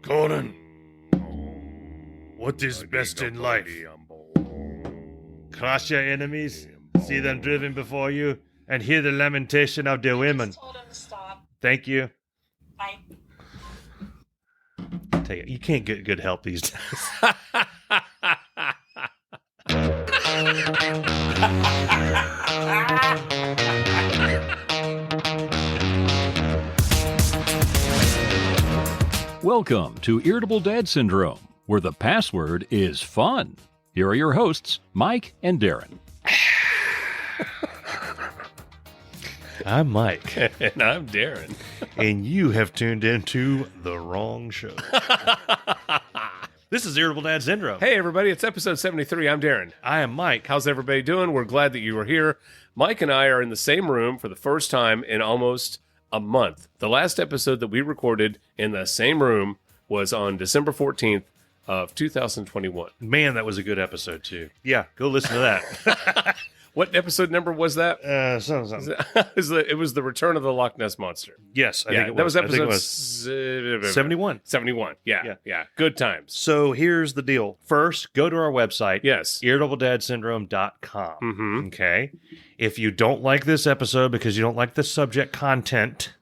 Conan, what is best in life? Crush your enemies, see them driven before you, and hear the lamentation of their women. Told him to stop. Thank you. Bye. Tell you can't get good help these days. Welcome to Irritable Dad Syndrome, where the password is fun. Here are your hosts, Mike and Darin. I'm Mike. And I'm Darin. And you have tuned into the wrong show. This is Irritable Dad Syndrome. Hey, everybody, it's episode 73. I'm Darin. I am Mike. How's everybody doing? We're glad that you are here. Mike and I are in the same room for the first time in almost a month. The last episode that we recorded in the same room was on December 14th of 2021. Man, that was a good episode, too. Yeah, go listen to that. What episode number was that? Something. It was the Return of the Loch Ness Monster. Yes, I think it was. That was I think episode it was 71. 71. Yeah. Good times. So here's the deal. First, go to our website. Yes. IrritableDadSyndrome.com. Mm-hmm. Okay. If you don't like this episode because you don't like the subject content,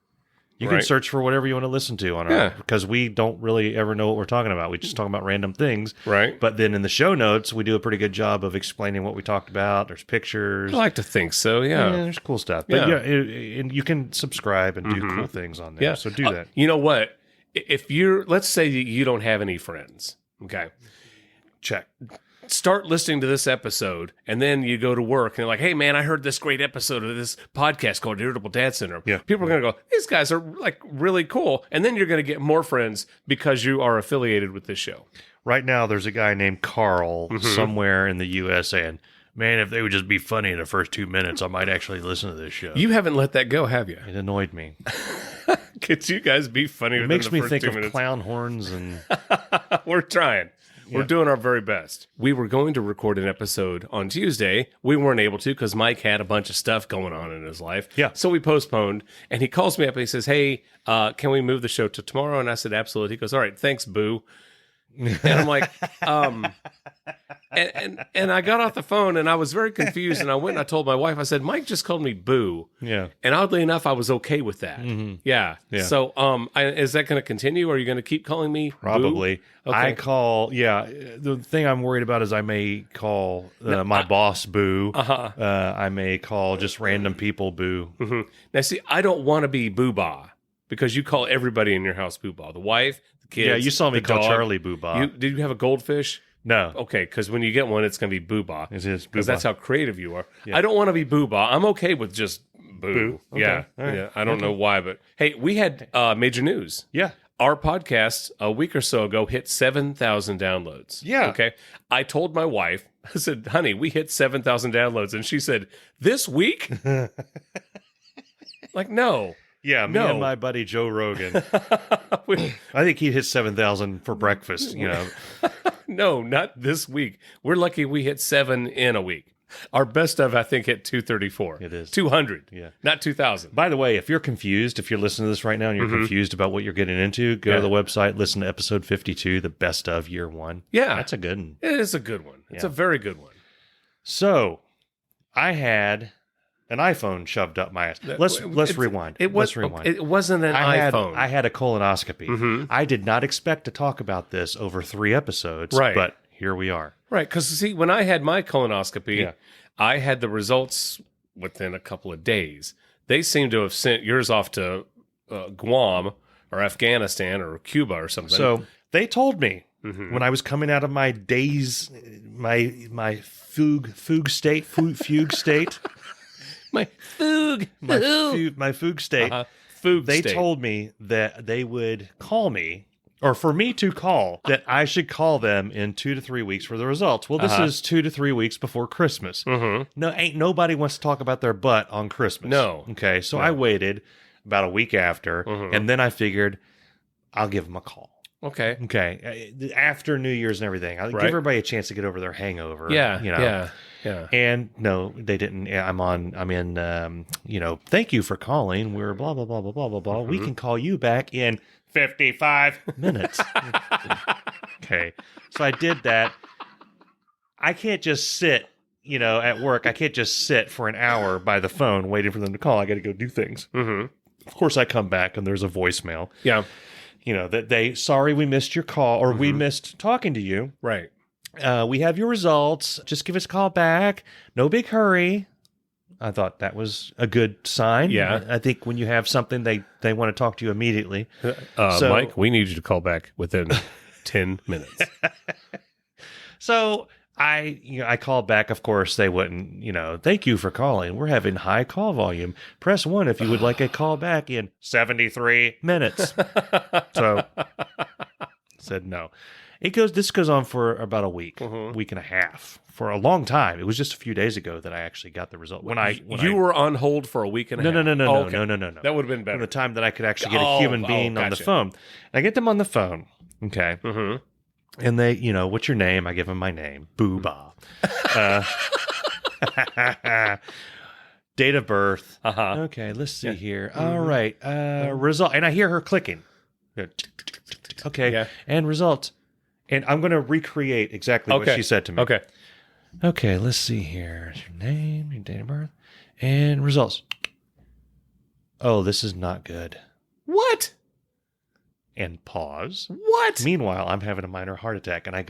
you can Right. search for whatever you want to listen to on our, because we don't really ever know what we're talking about. We just talk about random things. Right. But then in the show notes, we do a pretty good job of explaining what we talked about. There's pictures. I like to think so, Yeah, yeah. there's cool stuff. But Yeah. and you can subscribe and do cool things on there. Yeah. So do that. You know what? If let's say you don't have any friends, okay? Check. Start listening to this episode, and then you go to work, and you're like, hey, man, I heard this great episode of this podcast called Irritable Dad Syndrome. Yeah. People are going to go, these guys are, like, really cool. And then you're going to get more friends because you are affiliated with this show. Right now, there's a guy named Carl somewhere in the U.S. saying, man, if they would just be funny in the first 2 minutes, I might actually listen to this show. You haven't let that go, have you? It annoyed me. Could you guys be funny? It makes me think of clown horns and... We're trying. We're doing our very best. We were going to record an episode on Tuesday. We weren't able to because Mike had a bunch of stuff going on in his life. Yeah. So we postponed. And he calls me up and he says, hey, can we move the show to tomorrow? And I said, absolutely. He goes, all right, thanks, boo. And I'm like, and I got off the phone and I was very confused. And I went and I told my wife, I said, Mike just called me boo. Yeah. And oddly enough, I was okay with that. Mm-hmm. Yeah. So is that going to continue? Or are you going to keep calling me Probably. boo? Okay. I call, the thing I'm worried about is I may call my boss boo. I may call just random people boo. Mm-hmm. Now, see, I don't want to be boo-bah because you call everybody in your house boo-bah. The wife, the kids, Yeah, you saw me the call dog. Charlie boo-bah. Did you have a goldfish? No. Okay, because when you get one, it's going to be boo-bah. It is Because boo-bah. that's how creative you are. Yeah. I don't want to be boo-bah. I'm okay with just boo. Boo. Okay. Yeah. All right. Yeah. I don't know why, but hey, we had major news. Yeah. Our podcast a week or so ago hit 7,000 downloads. Yeah. Okay. I told my wife, I said, honey, we hit 7,000 downloads. And she said, this week? Like, no. Yeah, me and my buddy Joe Rogan. I think he hit 7,000 for breakfast, you know. No, not this week. We're lucky we hit 7 in a week. Our best of, I think, hit 234. It is. 200. Yeah. Not 2,000. By the way, if you're confused, if you're listening to this right now and you're confused about what you're getting into, go to the website, listen to episode 52, the best of year one. Yeah. That's a good one. It is a good one. It's Yeah. a very good one. So, I had an iPhone shoved up my ass. Let's rewind. Let's rewind. It wasn't an iPhone. I had a colonoscopy. Mhm. I did not expect to talk about this over 3 episodes, Right. but here we are. Right, because see, when I had my colonoscopy, Yeah. I had the results within a couple of days. They seem to have sent yours off to Guam or Afghanistan or Cuba or something. So they told me Mhm. when I was coming out of my daze, my fugue state, my foog, my fugue state. food. They state. told me that they would call me, or for me to call, that I should call them in 2 to 3 weeks for the results. Well, this is 2 to 3 weeks before Christmas. Mhm. No, ain't nobody wants to talk about their butt on Christmas. No. Okay, so I waited about a week after, Mhm. and then I figured I'll give them a call. Okay. Okay, after New Year's and everything, I'll give Right. everybody a chance to get over their hangover. Yeah. you know. Yeah. Yeah. And no, they didn't. I'm in, thank you for calling. We're blah, blah, blah, blah, blah, blah, blah. We can call you back in 55 minutes. Okay. So I did that. I can't just sit, at work. I can't just sit for an hour by the phone waiting for them to call. I got to go do things. Mm-hmm. Of course, I come back and there's a voicemail. Yeah. Sorry we missed your call or we missed talking to you. Right. We have your results. Just give us a call back. No big hurry. I thought that was a good sign. Yeah. I think when you have something, they want to talk to you immediately. Mike, we need you to call back within 10 minutes. So I called back. Of course, they wouldn't, thank you for calling. We're having high call volume. Press 1 if you would like a call back in 73 minutes. So said no. This goes on for about a week, week and a half, for a long time. It was just a few days ago that I actually got the result. You were on hold for a week and a half? No. That would have been better. From the time that I could actually get a human being on the phone. And I get them on the phone. Okay. Mm-hmm. And they, what's your name? I give them my name. Booba. Date of birth. Okay, let's see here. All right. Result. And I hear her clicking. Okay. Yeah. And results. And I'm going to recreate exactly what she said to me. Okay, let's see here. Your name, your date of birth, and results. Oh, this is not good. What? And pause. What? Meanwhile, I'm having a minor heart attack, and I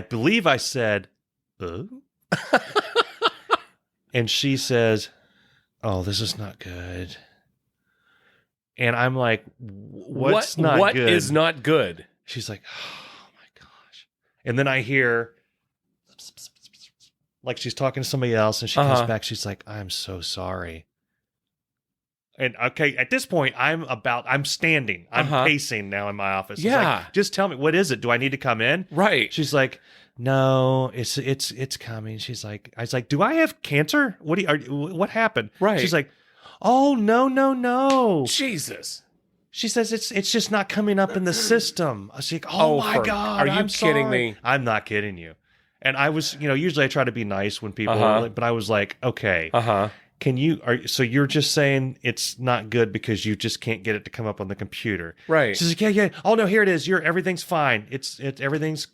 believe I said, and she says, oh, this is not good. And I'm like, what's not good? What is not good? She's like, oh my gosh. And then I hear, like she's talking to somebody else, and she comes back. She's like, I'm so sorry. And okay, at this point, I'm standing. I'm pacing now in my office. Yeah. Like, just tell me, what is it? Do I need to come in? Right. She's like, no, it's coming. I was like, do I have cancer? What happened? Right. She's like, oh, no. Jesus. She says it's just not coming up in the system. I was like, oh my God. Are you kidding me? I'm not kidding you. And I was, usually I try to be nice when people, but I was like, okay. So you're just saying it's not good because you just can't get it to come up on the computer. Right. She's like, yeah. Oh no, here it is. Everything's fine.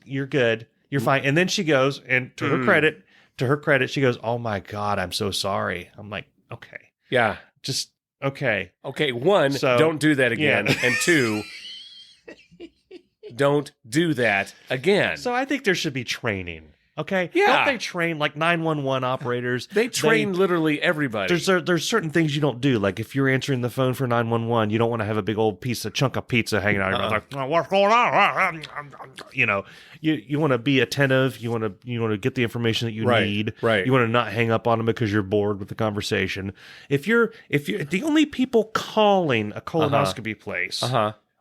You're good. You're fine. And then she goes, and to her credit, she goes, oh my God, I'm so sorry. I'm like, okay. Yeah. Just, okay. Okay. 1, don't do that again. Yeah. And 2, don't do that again. So I think there should be training. Okay. Yeah. Don't they train like 911 operators? They train literally everybody. There's certain things you don't do. Like if you're answering the phone for 911, you don't want to have a big old chunk of pizza hanging out of your mouth. Like, oh, what's going on? You want to be attentive. You want to get the information that you need. Right. You want to not hang up on them because you're bored with the conversation. If you're the only people calling a colonoscopy place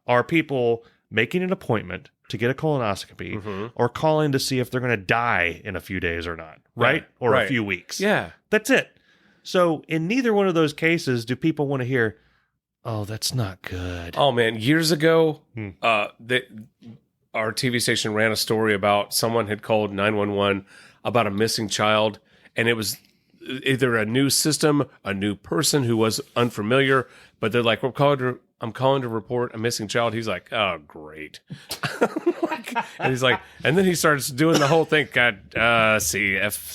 are people making an appointment to get a colonoscopy or calling to see if they're going to die in a few days or not, right? Or a few weeks. Yeah. That's it. So in neither one of those cases do people want to hear, oh, that's not good. Oh, man. Years ago, our TV station ran a story about someone had called 911 about a missing child, and it was either a new system, a new person who was unfamiliar, but they're like, I'm calling to report a missing child. He's like, oh, great. And he's like, and then he starts doing the whole thing. God, F7.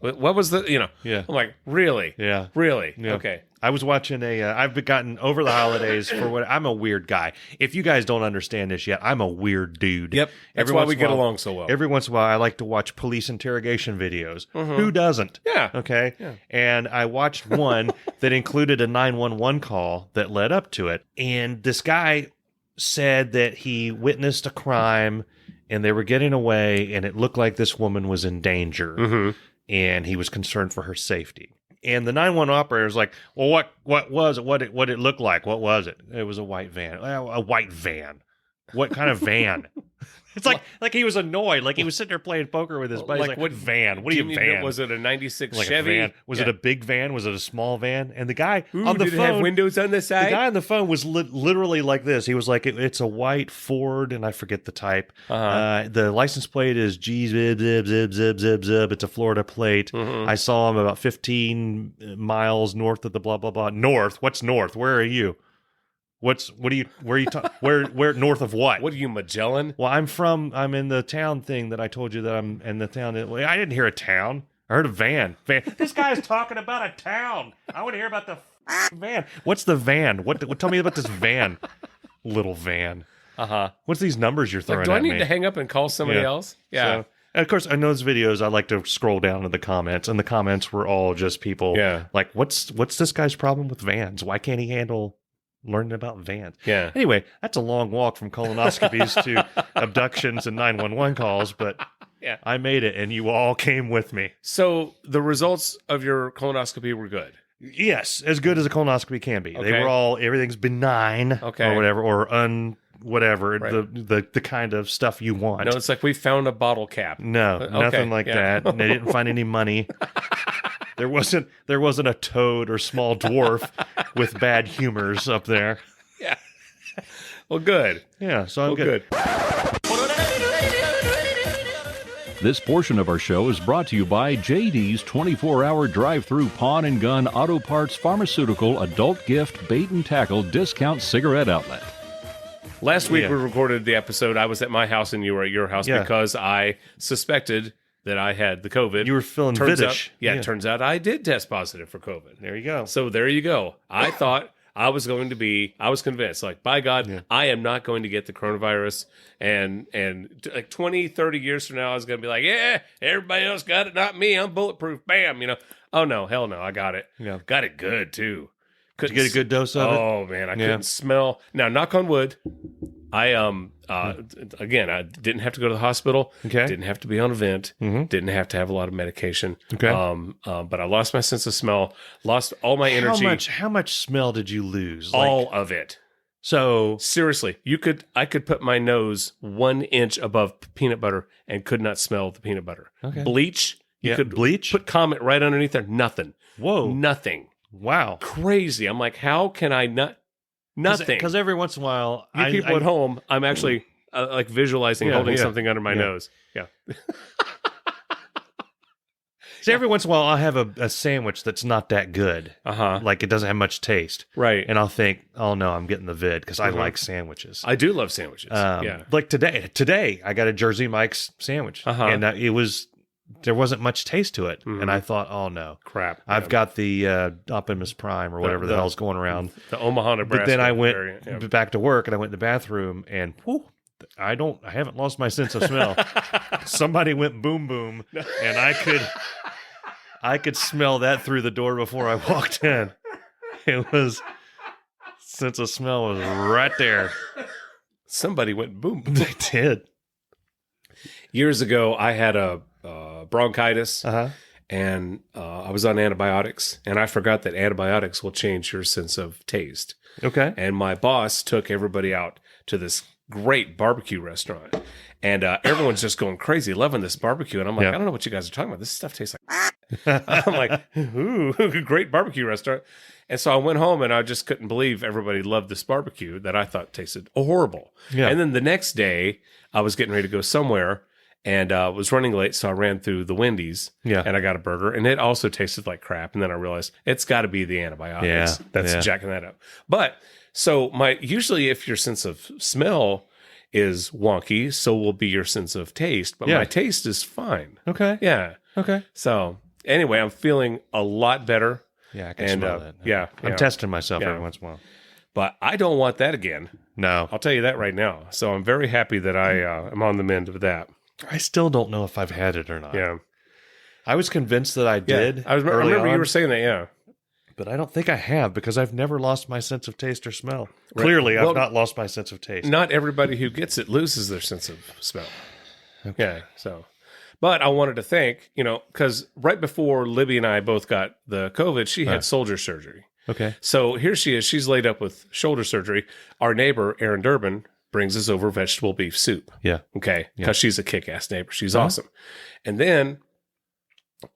What was the, Yeah. I'm like, really? Yeah. Really? Yeah. Okay. I was watching I've gotten over the holidays I'm a weird guy. If you guys don't understand this yet, I'm a weird dude. Yep. That's why we get along so well. Every once in a while, I like to watch police interrogation videos. Who doesn't? Yeah. Okay. Yeah. And I watched one that included a 911 call that led up to it. And this guy said that he witnessed a crime and they were getting away and it looked like this woman was in danger and he was concerned for her safety. And the 911 operator is like, well, what was it? What it looked like? What was it? It was a white van. A white van. What kind of van? It's like he was annoyed, like he was sitting there playing poker with his buddy. He's Like, like, what what van? What do you mean, van? was it a 96 Like Chevy? a van? Was it a big van? Was it a small van? And the guy Ooh, on the did it have phone, windows on the the side? guy on the phone was literally like this. He was like, it's a white Ford, and I forget the type. The license plate is G zib zib zib zib zib zib. It's a Florida plate. I saw him about 15 miles north of the blah blah blah. North? What's north? Where are you? Where north of what? What are you, Magellan? Well, I'm in the town thing that I told you that I'm in the town. Well, I didn't hear a town. I heard a van. This guy's talking about a town. I want to hear about the van. What's the van? Tell me about this van, little van. What's these numbers you're throwing Do I at need me? to hang up and call somebody else? Yeah. So, and of course, in those videos, I like to scroll down to the comments, and the comments were all just people like, what's this guy's problem with vans? Why can't he handle learning about vans? Yeah. Anyway, that's a long walk from colonoscopies to abductions and 911 calls, but Yeah. I made it, and you all came with me. So the results of your colonoscopy were good. Yes, as good as a colonoscopy can be. Okay. They were all, everything's benign or whatever, or whatever, the kind of stuff you want. No, it's like we found a bottle cap. No, nothing like that. And they didn't find any money. There wasn't a toad or small dwarf with bad humors up there. Yeah. Well, good. Yeah, so I'm good. This portion of our show is brought to you by JD's 24-hour drive-through pawn and gun auto parts pharmaceutical adult gift bait and tackle discount cigarette outlet. Last week we recorded the episode. I was at my house and you were at your house because I suspected that I had the COVID. You were feeling British. It turns out I did test positive for COVID. There you go. So there you go. I thought I was convinced, like, by God, I am not going to get the coronavirus. And like 20, 30 years from now, I was going to be like, yeah, everybody else got it, not me. I'm bulletproof. Bam. Oh, no, hell no. I got it. Yeah. Got it good, too. Did you get a good dose of it? Oh, man. I couldn't smell. Now, knock on wood. Again, I didn't have to go to the hospital. Okay. Didn't have to be on a vent. Didn't have to have a lot of medication. Okay. But I lost my sense of smell, lost all my energy. How much smell did you lose? All of it. So Seriously, I could put my nose 1 inch above peanut butter and could not smell the peanut butter. Okay. Bleach. You could bleach? put Comet right underneath there. Nothing. Whoa. Nothing. Wow. Crazy. I'm like, how can I not? Nothing. Because every once in a while, You people at home, I'm actually like visualizing holding something under my nose. Yeah. See, every once in a while, I'll have a sandwich that's not that good. Like it doesn't have much taste. Right. And I'll think, oh no, I'm getting the vid because I like sandwiches. I do love sandwiches. Like today I got a Jersey Mike's sandwich, and there wasn't much taste to it, and I thought, oh no, crap! I've got the Optimus Prime or whatever the hell's going around, the Omaha, Nebraska. But then I went back to work, and I went in the bathroom, and I haven't lost my sense of smell. Somebody went boom boom, and I could smell that through the door before I walked in. It was sense of smell was right there. Somebody went boom. They did. Years ago, I had a bronchitis, and I was on antibiotics, and I forgot that antibiotics will change your sense of taste. Okay. And my boss took everybody out to this great barbecue restaurant, and everyone's just going crazy, loving this barbecue. And I'm like, I don't know what you guys are talking about. This stuff tastes like. I'm like, ooh, great barbecue restaurant. And so I went home, and I just couldn't believe everybody loved this barbecue that I thought tasted horrible. Yeah. And then the next day, I was getting ready to go somewhere, and was running late, so I ran through the Wendy's, and I got a burger, and it also tasted like crap. And then I realized it's got to be the antibiotics that's jacking that up. But so usually if your sense of smell is wonky, so will be your sense of taste. But my taste is fine. Okay. Yeah. Okay. So anyway, I'm feeling a lot better. Yeah, I can smell that. Yeah. I'm testing myself every once in a while. But I don't want that again. No. I'll tell you that right now. So I'm very happy that I am on the mend of that. I still don't know if I've had it or not. Yeah. I was convinced that I did. I remember you were saying that, But I don't think I have because I've never lost my sense of taste or smell. Right. Clearly, I've not lost my sense of taste. Not everybody who gets it loses their sense of smell. Okay. Yeah, so. But I wanted to thank, because right before Libby and I both got the COVID, she had shoulder surgery. Okay. So here she is. She's laid up with shoulder surgery. Our neighbor, Aaron Durbin, brings us over vegetable beef soup. Yeah. Okay. Yeah. Because she's a kick-ass neighbor. She's awesome. And then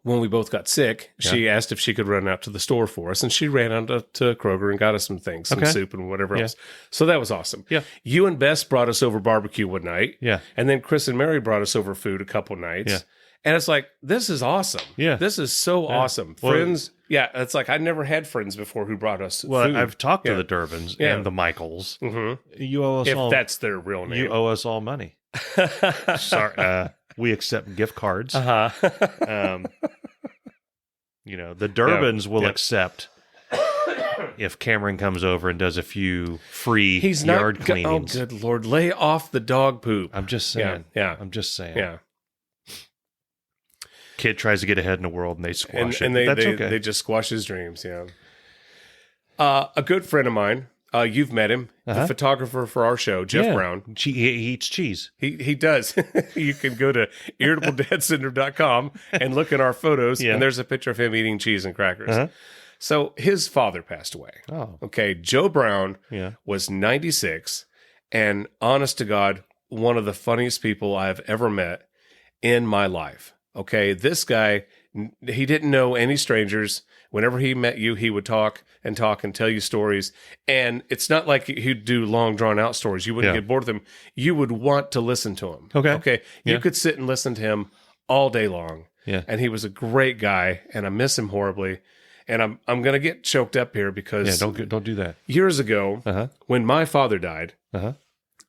when we both got sick, she asked if she could run out to the store for us. And she ran out to Kroger and got us some things, some soup and whatever else. So that was awesome. Yeah. You and Bess brought us over barbecue one night. Yeah. And then Chris and Mary brought us over food a couple nights. Yeah. And it's like, this is awesome. Yeah. This is so awesome. Well, Friends. Yeah. It's like, I never had friends before who brought us Well, food. I've talked to the Durbins and the Michaels. Mm-hmm. You owe us If all. that's their real name. You owe us all money. Sorry, we accept gift cards. Uh-huh. The Durbins will accept if Cameron comes over and does a few free yard cleanings. Oh, good Lord. Lay off the dog poop. I'm just saying. Yeah. I'm just saying. Yeah. Kid tries to get ahead in the world and they squash it. And That's okay. they just squash his dreams. Yeah. A good friend of mine, you've met him, the photographer for our show, Jeff Brown. He eats cheese. He does. You can go to irritabledadsyndrome.com and look at our photos, and there's a picture of him eating cheese and crackers. So his father passed away. Oh. Okay. Joe Brown was 96, and honest to God, one of the funniest people I've ever met in my life. Okay. This guy, he didn't know any strangers. Whenever he met you, he would talk and tell you stories. And it's not like he'd do long, drawn-out stories. You wouldn't get bored with him. You would want to listen to him. Okay. You could sit and listen to him all day long. Yeah. And he was a great guy, and I miss him horribly. And I'm going to get choked up here because don't do that. Years ago, when my father died,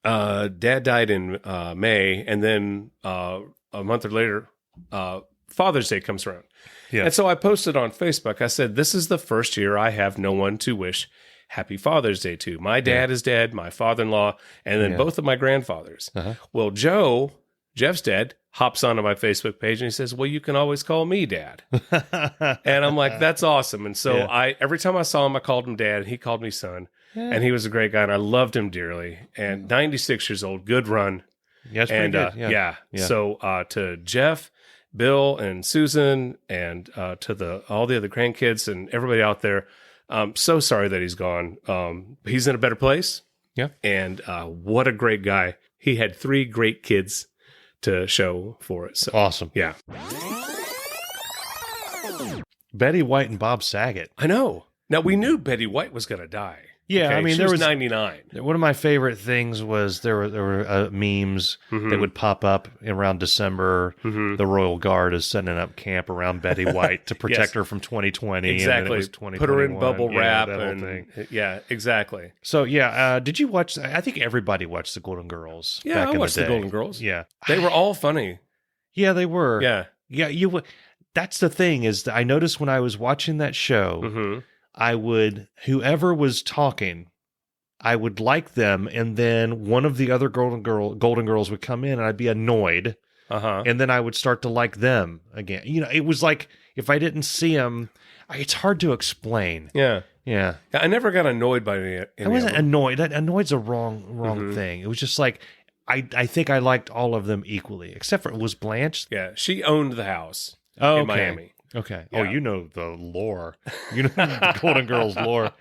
Dad died in May, and then a month or later, Father's Day comes around. Yeah. And so I posted on Facebook, I said, this is the first year I have no one to wish Happy Father's Day to. My dad is dead, my father-in-law, and then both of my grandfathers. Well, Jeff's dad, hops onto my Facebook page and he says, well, you can always call me Dad. And I'm like, that's awesome. And so every time I saw him, I called him Dad, and he called me son. And he was a great guy, and I loved him dearly. And 96 years old, good run. Yeah, it's pretty good. So to Jeff, Bill, and Susan, and to all the other grandkids and everybody out there, I'm so sorry that he's gone. He's in a better place. Yeah. And what a great guy. He had 3 great kids to show for it. So awesome. Yeah. Betty White and Bob Saget. I know. Now, we knew Betty White was going to die. Yeah, okay? I mean, she was 99. One of my favorite things was there were memes that would pop up around December. The Royal Guard is setting up camp around Betty White to protect her from 2020. Exactly. And then it was 2021. Put her in bubble wrap. That whole thing. Yeah, exactly. So, did you watch? I think everybody watched the Golden Girls. Yeah, back I in watched the Golden Girls. Yeah. They were all funny. Yeah, they were. Yeah. Yeah, that's the thing is that I noticed when I was watching that show, whoever was talking, I would like them, and then one of the other Golden Girls would come in, and I'd be annoyed, and then I would start to like them again. It was like if I didn't see them, it's hard to explain. Yeah. I never got annoyed by any I wasn't annoyed. Annoyed's a wrong thing. It was just like I think I liked all of them equally, except for was Blanche. Yeah, she owned the house in Miami. Okay. Yeah. Oh, you know the lore. You know the Golden Girls lore.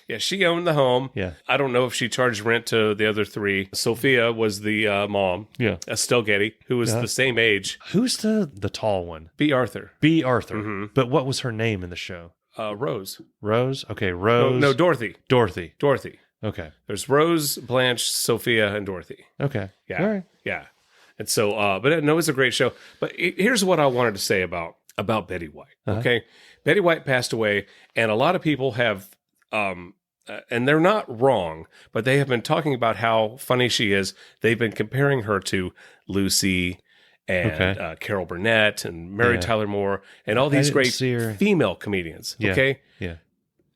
Yeah, she owned the home. Yeah. I don't know if she charged rent to the other 3. Sophia was the mom. Yeah. Estelle Getty, who was the same age. Who's the tall one? B. Arthur. B. Arthur. But what was her name in the show? Rose. Rose? Okay, Rose. No, Dorothy. Dorothy. Okay. There's Rose, Blanche, Sophia, and Dorothy. Okay. Yeah. All right. Yeah. And so, but no, it's a great show. But here's what I wanted to say about Betty White. Okay. Betty White passed away, and a lot of people have, and they're not wrong, but they have been talking about how funny she is. They've been comparing her to Lucy and Carol Burnett and Mary Tyler Moore and all these great female comedians. Yeah. Okay. Yeah.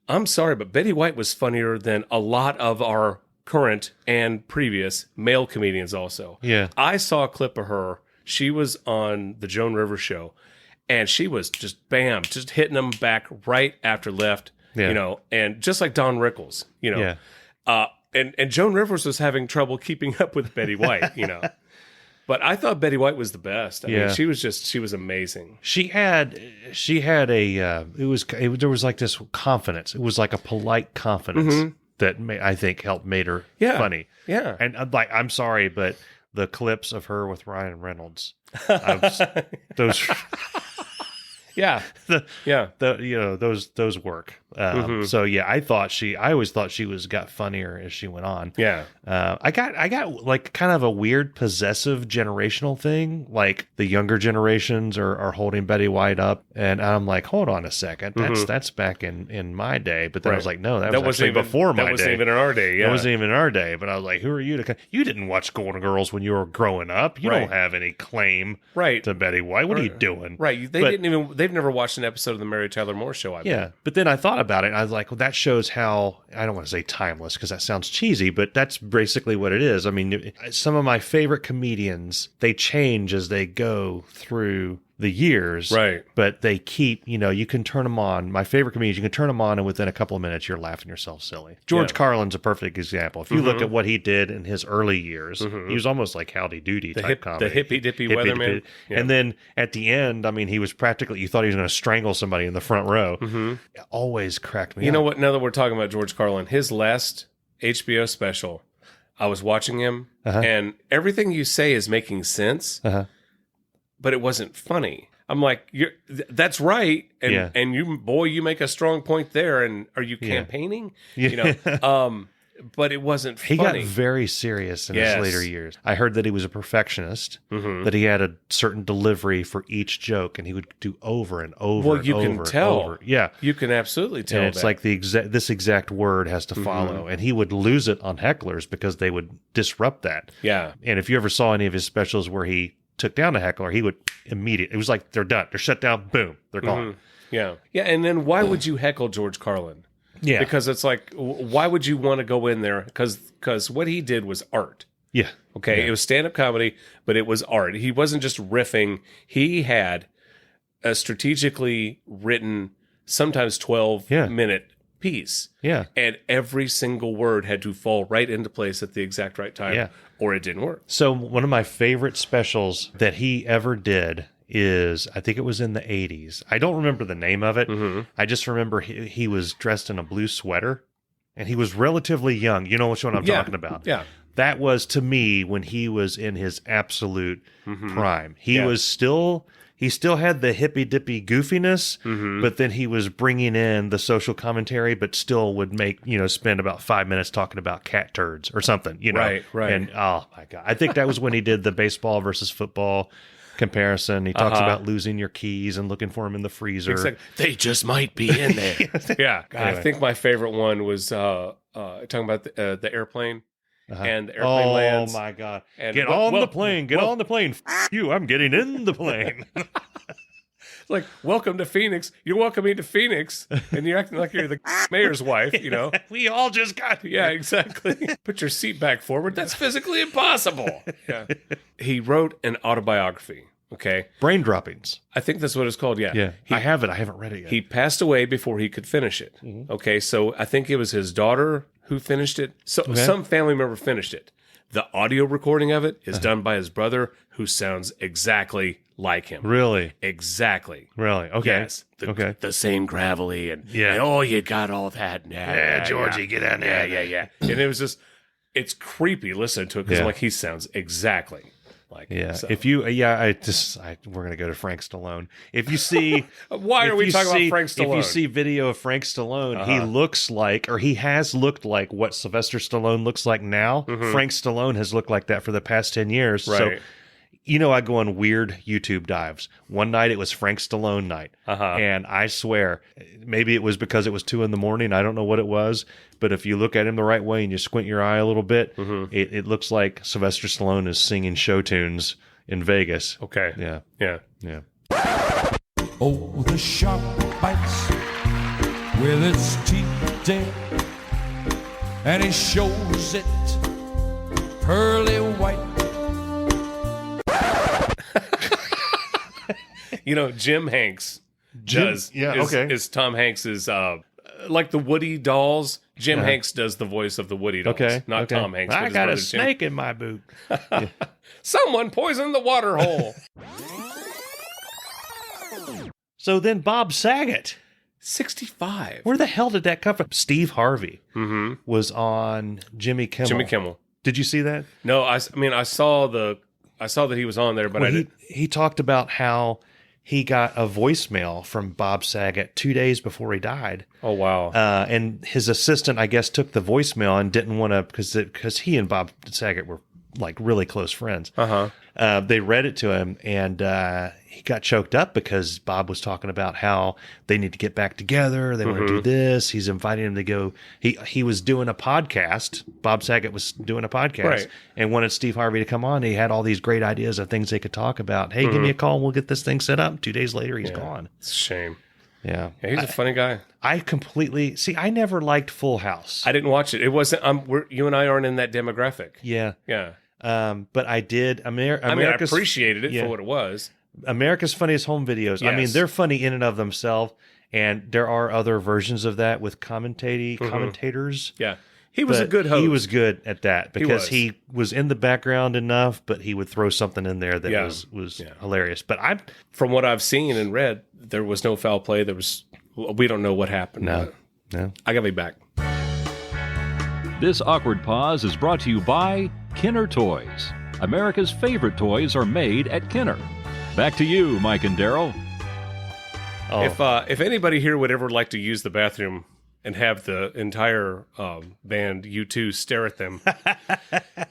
I'm sorry, but Betty White was funnier than a lot of our current and previous male comedians also. Yeah. I saw a clip of her. She was on the Joan Rivers show, and she was just hitting them back right after left, and just like Don Rickles, and Joan Rivers was having trouble keeping up with Betty White, But I thought Betty White was the best. I mean, she was amazing. She had there was like this confidence. It was like a polite confidence that I think helped made her Yeah. funny. Yeah. And I'm sorry, but the clips of her with Ryan Reynolds, those, Yeah. Yeah. those work. So yeah, I always thought she got funnier as she went on. Yeah. I got like kind of a weird possessive generational thing. Like the younger generations are holding Betty White up, and I'm like, hold on a second, that's back in my day. But then I was like, no, that was actually before my day. That wasn't even in our day. Yeah, that wasn't even in our day. But I was like, who are you to? You didn't watch Golden Girls when you were growing up. You don't have any claim to Betty White. What are you doing? Right. They've never watched an episode of the Mary Tyler Moore Show. I bet. But then I thought about it, and I was like, well, that shows how, I don't want to say timeless because that sounds cheesy, but that's basically what it is. I mean, some of my favorite comedians, they change as they go through the years, right? But they keep, you can turn them on. My favorite comedians, you can turn them on, and within a couple of minutes, you're laughing yourself silly. George Carlin's a perfect example. If you look at what he did in his early years, he was almost like Howdy Doody type comedy. The hippy dippy weatherman. Yeah. And then at the end, I mean, he was practically, you thought he was going to strangle somebody in the front row. It always cracked me up. You know what? Now that we're talking about George Carlin, his last HBO special, I was watching him, and everything you say is making sense. But it wasn't funny. I'm like, that's right. And you make a strong point there. And are you campaigning? But it wasn't funny. He got very serious in his later years. I heard that he was a perfectionist, that he had a certain delivery for each joke, and he would do over and over Well, you can tell. Yeah. You can absolutely tell. And it's like this exact word has to follow. And he would lose it on hecklers because they would disrupt that. Yeah. And if you ever saw any of his specials where he took down a heckler, he would it was like, they're done. They're shut down. Boom. They're gone. Yeah. Yeah. And then why would you heckle George Carlin? Yeah. Because it's like, why would you want to go in there? Because what he did was art. Yeah. Okay. Yeah. It was stand-up comedy, but it was art. He wasn't just riffing. He had a strategically written, sometimes 12-minute piece. Yeah. And every single word had to fall right into place at the exact right time, or it didn't work. So one of my favorite specials that he ever did is, I think it was in the 80s. I don't remember the name of it. I just remember he was dressed in a blue sweater, and he was relatively young. You know which one I'm talking about. Yeah. That was, to me, when he was in his absolute prime. He still had the hippy-dippy goofiness, but then he was bringing in the social commentary, but still would spend about 5 minutes talking about cat turds or something, Right. And, oh, my God. I think that was when he did the baseball versus football comparison. He talks about losing your keys and looking for them in the freezer. Exactly. They just might be in there. Yeah. Anyway. I think my favorite one was talking about the airplane. And the airplane lands. Oh, my God. And Get on the plane. Get on the plane. F you. I'm getting in the plane. It's like, welcome to Phoenix. You're welcoming to Phoenix. And you're acting like you're the mayor's wife, We all just got here. Yeah, exactly. Put your seat back forward. That's physically impossible. Yeah. He wrote an autobiography. Okay. Brain droppings. I think that's what it's called. Yeah. Yeah. I have it. I haven't read it yet. He passed away before he could finish it. Okay. So I think it was his daughter who finished it. So some family member finished it. The audio recording of it is done by his brother, who sounds exactly like him. Really? Exactly. Really? Okay. Yes. The same gravelly and you got all that. Yeah, Georgie, get out there. Yeah. And it was just, it's creepy listening to it because he sounds exactly like him. So. If you, we're gonna go to Frank Stallone. If you see, why are we talking about Frank Stallone? If you see video of Frank Stallone, he looks like, or he has looked like what Sylvester Stallone looks like now. Frank Stallone has looked like that for the past 10 years. Right. So, I go on weird YouTube dives. One night it was Frank Stallone night. And I swear, maybe it was because it was 2 a.m. I don't know what it was. But if you look at him the right way and you squint your eye a little bit, it looks like Sylvester Stallone is singing show tunes in Vegas. Okay. Yeah. Oh, the shark bites with its teeth, and it shows it pearly white. Jim Hanks is Tom Hanks's like the Woody dolls. Jim Hanks does the voice of the Woody dolls, not Tom Hanks. I got a snake in my boot. Someone poisoned the water hole. So then Bob Saget 65. Where the hell did that come from? Steve Harvey was on Jimmy Kimmel. Jimmy Kimmel. Did you see that? No, I saw that he was on there, but Well, he talked about how he got a voicemail from Bob Saget 2 days before he died. Oh, wow. And his assistant, I guess, took the voicemail and didn't want to, because he and Bob Saget were like really close friends. They read it to him, and he got choked up because Bob was talking about how they need to get back together. They want to do this. He's inviting him to go. He was doing a podcast. Bob Saget was doing a podcast, Right. and wanted Steve Harvey to come on. He had all these great ideas of things they could talk about. Hey, give me a call, and we'll get this thing set up. 2 days later, he's gone. It's a shame. Yeah. Yeah, he's a funny guy. I completely see. I never liked Full House. I didn't watch it. It wasn't. You and I aren't in that demographic. Yeah. Yeah. But I did. I appreciated it yeah. for what it was. America's Funniest Home Videos. I mean, Yes. they're funny in and of themselves, and there are other versions of that with commentators. Yeah. He was a But good host. He was good at that because was. he was in the background enough, but he would throw something in there that Yeah. was Yeah. hilarious. But From what I've seen and read, there was no foul play. We don't know what happened. no. I gotta be back. This awkward pause is brought to you by Kinner Toys. America's favorite toys are made at Kinner. Back to you, Mike and Daryl. Oh, If anybody here would ever like to use the bathroom and have the entire band U2 stare at them,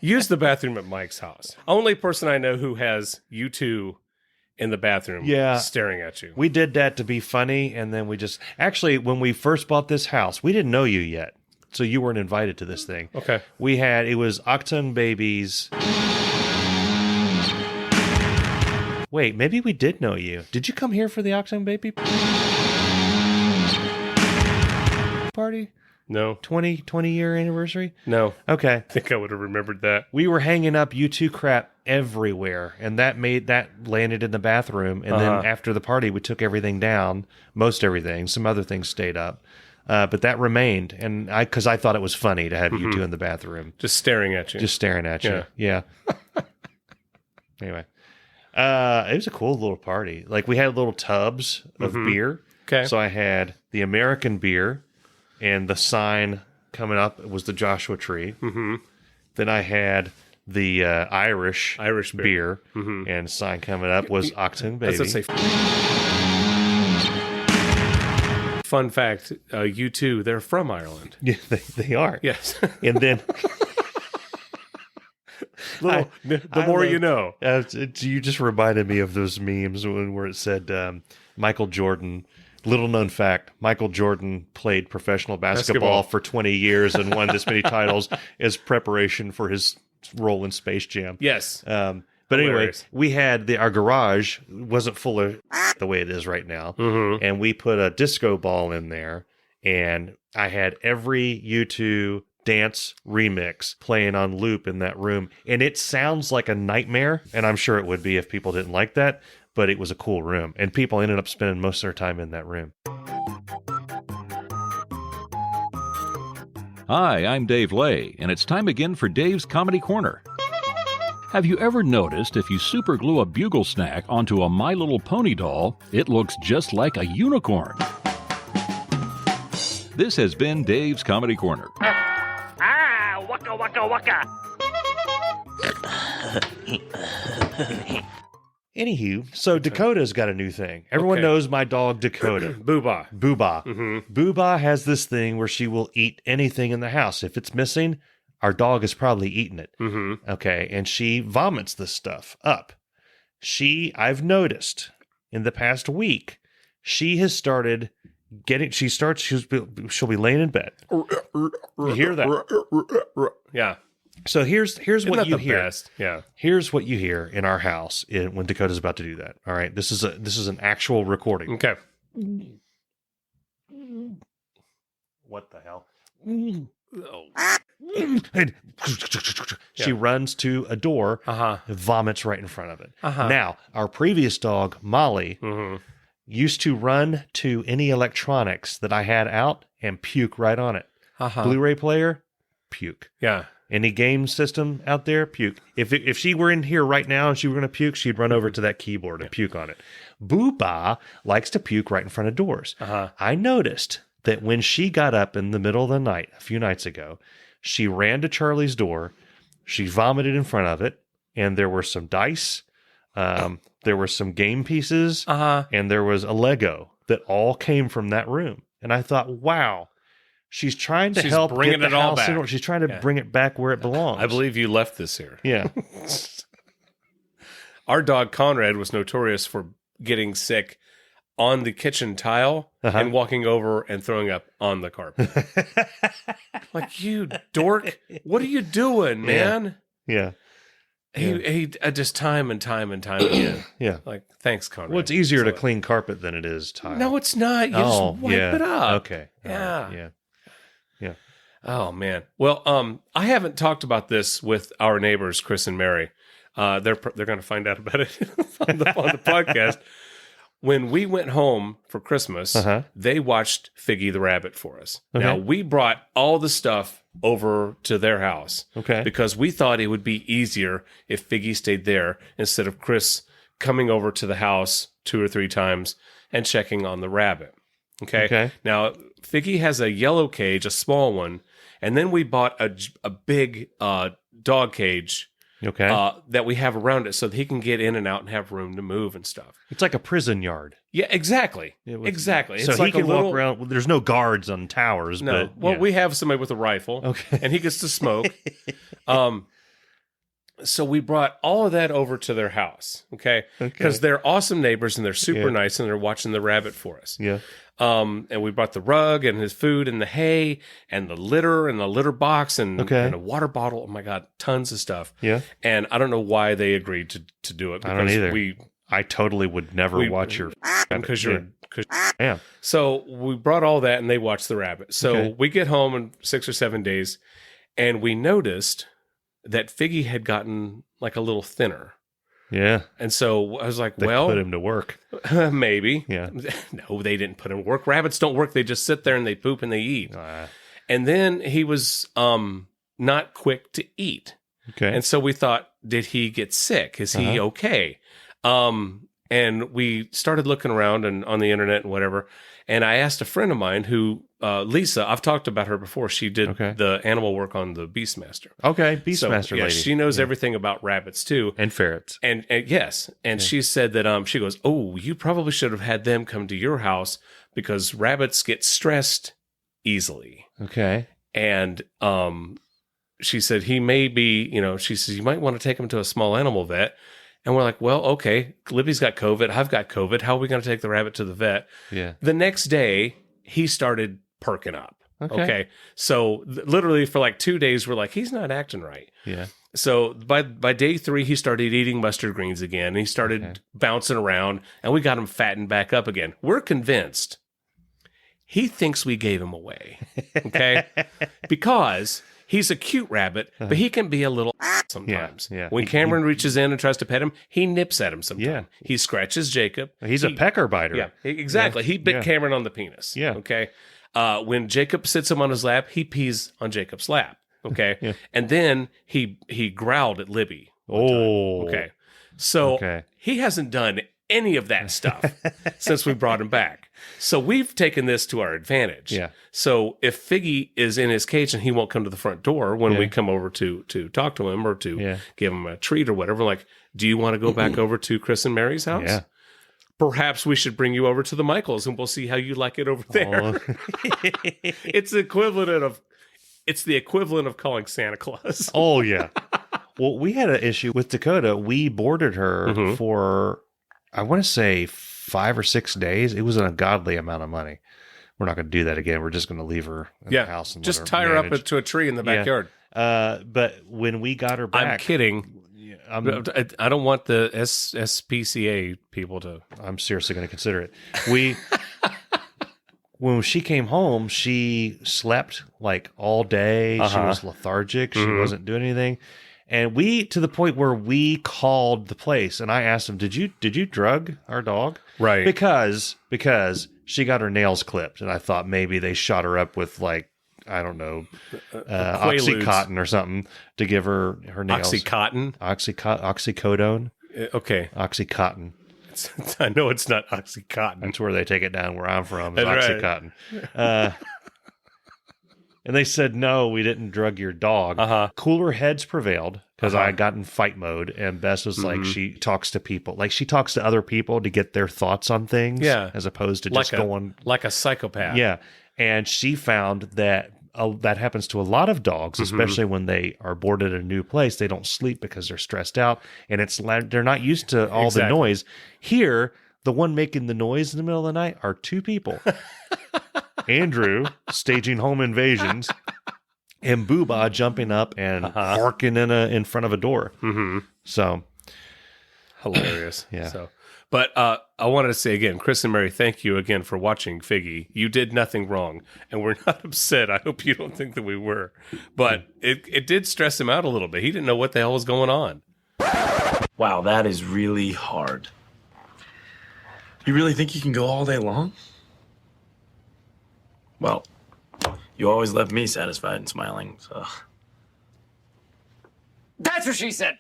use the bathroom at Mike's house. Only person I know who has U2 in the bathroom staring at you. we did that to be funny, and then we just actually when we first bought this house, we didn't know you yet, so you weren't invited to this thing. Okay. It was Octung Babies. Wait, maybe we did know you. Did you come here for the Octung Baby party? No. 20-year anniversary? No. Okay. I think I would have remembered that. We were hanging up U2 crap everywhere, and that landed in the bathroom. And then after the party, we took everything down, most everything. Some other things stayed up. But that remained, and because I thought it was funny to have U2 in the bathroom. Just staring at you. Just staring at you. Yeah. Anyway. It was a cool little party. Like, we had little tubs of beer. Okay. So I had the American beer, and the sign coming up was the Joshua Tree. Mm-hmm. Then I had the Irish beer, and sign coming up was Octung Baby. That's what I say. Fun fact, U2, they're from Ireland. Yeah, they are. Yes. And then... The more you know. You just reminded me of those memes where it said Michael Jordan. Little known fact: Michael Jordan played professional basketball for 20 years and won this many titles as preparation for his role in Space Jam. Yes. But Hilarious. anyway, we had our garage wasn't full of the way it is right now, and we put a disco ball in there, and I had every U2 dance remix playing on loop in that room, and it sounds like a nightmare, and I'm sure it would be if people didn't like that, but it was a cool room, and people ended up spending most of their time in that room. Hi, I'm Dave Lay, and it's time again for Dave's Comedy Corner. Have you ever noticed if you superglue a bugle snack onto a My Little Pony doll, it looks just like a unicorn? This has been Dave's Comedy Corner. Waka waka waka. Anywho, so Dakota's got a new thing. Everyone Okay. knows my dog Dakota. Boobah. Boobah. Mm-hmm. Boobah has this thing where she will eat anything in the house. If it's missing, our dog has probably eaten it. Mm-hmm. Okay, and she vomits this stuff up. I've noticed in the past week, she has started she'll be laying in bed. You hear that? Yeah. So here's Isn't what that you the hear. best? Yeah. Here's what you hear in our house when Dakota's about to do that. All right, this is an actual recording. Okay. What the hell? Oh. And she runs to a door, Uh-huh. vomits right in front of it. Uh-huh. Now, our previous dog, Molly, Mm-hmm. used to run to any electronics that I had out and puke right on it. Uh-huh. Blu-ray player, puke. Yeah. Any game system out there, puke. If she were in here right now and she were going to puke, she'd run over to that keyboard and puke on it. Booba likes to puke right in front of doors. I noticed that when she got up in the middle of the night a few nights ago, she ran to Charlie's door, she vomited in front of it, and there were some dice, there were some game pieces, and there was a Lego that all came from that room. And I thought, wow. She's trying to help bringing get the it all house back. in order. She's trying to bring it back where it belongs. I believe you left this here. Yeah. Our dog Conrad was notorious for getting sick on the kitchen tile and walking over and throwing up on the carpet. Like, you dork, what are you doing, man? Yeah. He just time and time again. Yeah. Like, thanks, Conrad. Well, it's easier to clean carpet than it is tile. No, it's not. You just wipe it up. Okay. Yeah. Right. Yeah. Oh man. Well, I haven't talked about this with our neighbors, Chris and Mary. They're going to find out about it on the podcast. When we went home for Christmas, they watched Figgy the Rabbit for us. Okay. Now, we brought all the stuff over to their house because we thought it would be easier if Figgy stayed there instead of Chris coming over to the house 2 or 3 times and checking on the rabbit. Okay. Now, Figgy has a yellow cage, a small one, and then we bought a big dog cage that we have around it so that he can get in and out and have room to move and stuff. It's like a prison yard. Yeah, exactly. Exactly. So it's he like can walk around. Well, there's no guards on towers. No. But, well, we have somebody with a rifle, and he gets to smoke. So we brought all of that over to their house, because they're awesome neighbors and they're super nice and they're watching the rabbit for us. Yeah. And we brought the rug and his food and the hay and the litter box and a water bottle. Oh my God, tons of stuff. Yeah. And I don't know why they agreed to do it. I don't either. I totally would never watch your because you're. Yeah. So we brought all that and they watched the rabbit. So we get home in 6 or 7 days and we noticed that Figgy had gotten like a little thinner. Yeah. And so I was like, they put him to work. Maybe. Yeah. No, they didn't put him to work. Rabbits don't work. They just sit there and they poop and they eat. And then he was not quick to eat. Okay. And so we thought, did he get sick? Is he okay? And we started looking around and on the internet and whatever. And I asked a friend of mine who, Lisa, I've talked about her before. She did the animal work on the Beastmaster. Okay, Beastmaster lady. She knows everything about rabbits too. And ferrets. And yes. And she said that she goes, oh, you probably should have had them come to your house because rabbits get stressed easily. Okay. And she said he may be, she says, you might want to take him to a small animal vet. And we're like, well, okay, Libby's got COVID. I've got COVID. How are we going to take the rabbit to the vet? Yeah. The next day, he started perking up. Okay. So literally for like 2 days, we're like, he's not acting right. Yeah. So by day 3, he started eating mustard greens again. And he started bouncing around and we got him fattened back up again. We're convinced he thinks we gave him away. Okay. Because he's a cute rabbit, but he can be a little sometimes. Yeah. When Cameron reaches in and tries to pet him, he nips at him sometimes. Yeah. He scratches Jacob. He's a pecker biter. Yeah, exactly. He bit Cameron on the penis. Yeah. Okay. When Jacob sits him on his lap, he pees on Jacob's lap. Okay. And then he growled at Libby. Oh. Okay. So he hasn't done any of that stuff since we brought him back. So we've taken this to our advantage. Yeah. So if Figgy is in his cage and he won't come to the front door when we come over to talk to him or to give him a treat or whatever, like, do you want to go back over to Chris and Mary's house? Yeah. Perhaps we should bring you over to the Michaels and we'll see how you like it over there. It's the equivalent of calling Santa Claus. Oh, yeah. Well, we had an issue with Dakota. We boarded her for, I want to say, 5 or 6 days. It was an ungodly amount of money. We're not going to do that again. We're just going to leave her in the house and just tie her up to a tree in the backyard. But when we got her back, I'm kidding. I don't want the SPCA people to. I'm seriously going to consider it. When she came home, she slept like all day. She was lethargic. She wasn't doing anything. And to the point where we called the place and I asked them, did you drug our dog? Right. Because she got her nails clipped and I thought maybe they shot her up with like I don't know, Quaaludes. Oxycontin or something to give her nails. Oxycontin. Oxycodone. Okay. Oxycontin. I know it's not Oxycontin. That's where they take it down where I'm from, is That's right. Oxycontin. And they said, no, we didn't drug your dog. Uh-huh. Cooler heads prevailed because I got in fight mode. And Bess was like, she talks to people. Like, she talks to other people to get their thoughts on things. Yeah. As opposed to just going. Like a psychopath. Yeah. And she found that that happens to a lot of dogs, especially when they are boarded at a new place. They don't sleep because they're stressed out. And they're not used to all the noise. Here, the one making the noise in the middle of the night are two people. Andrew staging home invasions, and Booba jumping up and barking in front of a door. So hilarious. Yeah. So, but I wanted to say again, Chris and Mary, thank you again for watching Figgy. You did nothing wrong, and we're not upset. I hope you don't think that we were, but it did stress him out a little bit. He didn't know what the hell was going on. Wow, that is really hard. You really think you can go all day long? Well, you always left me satisfied and smiling, so. That's what she said.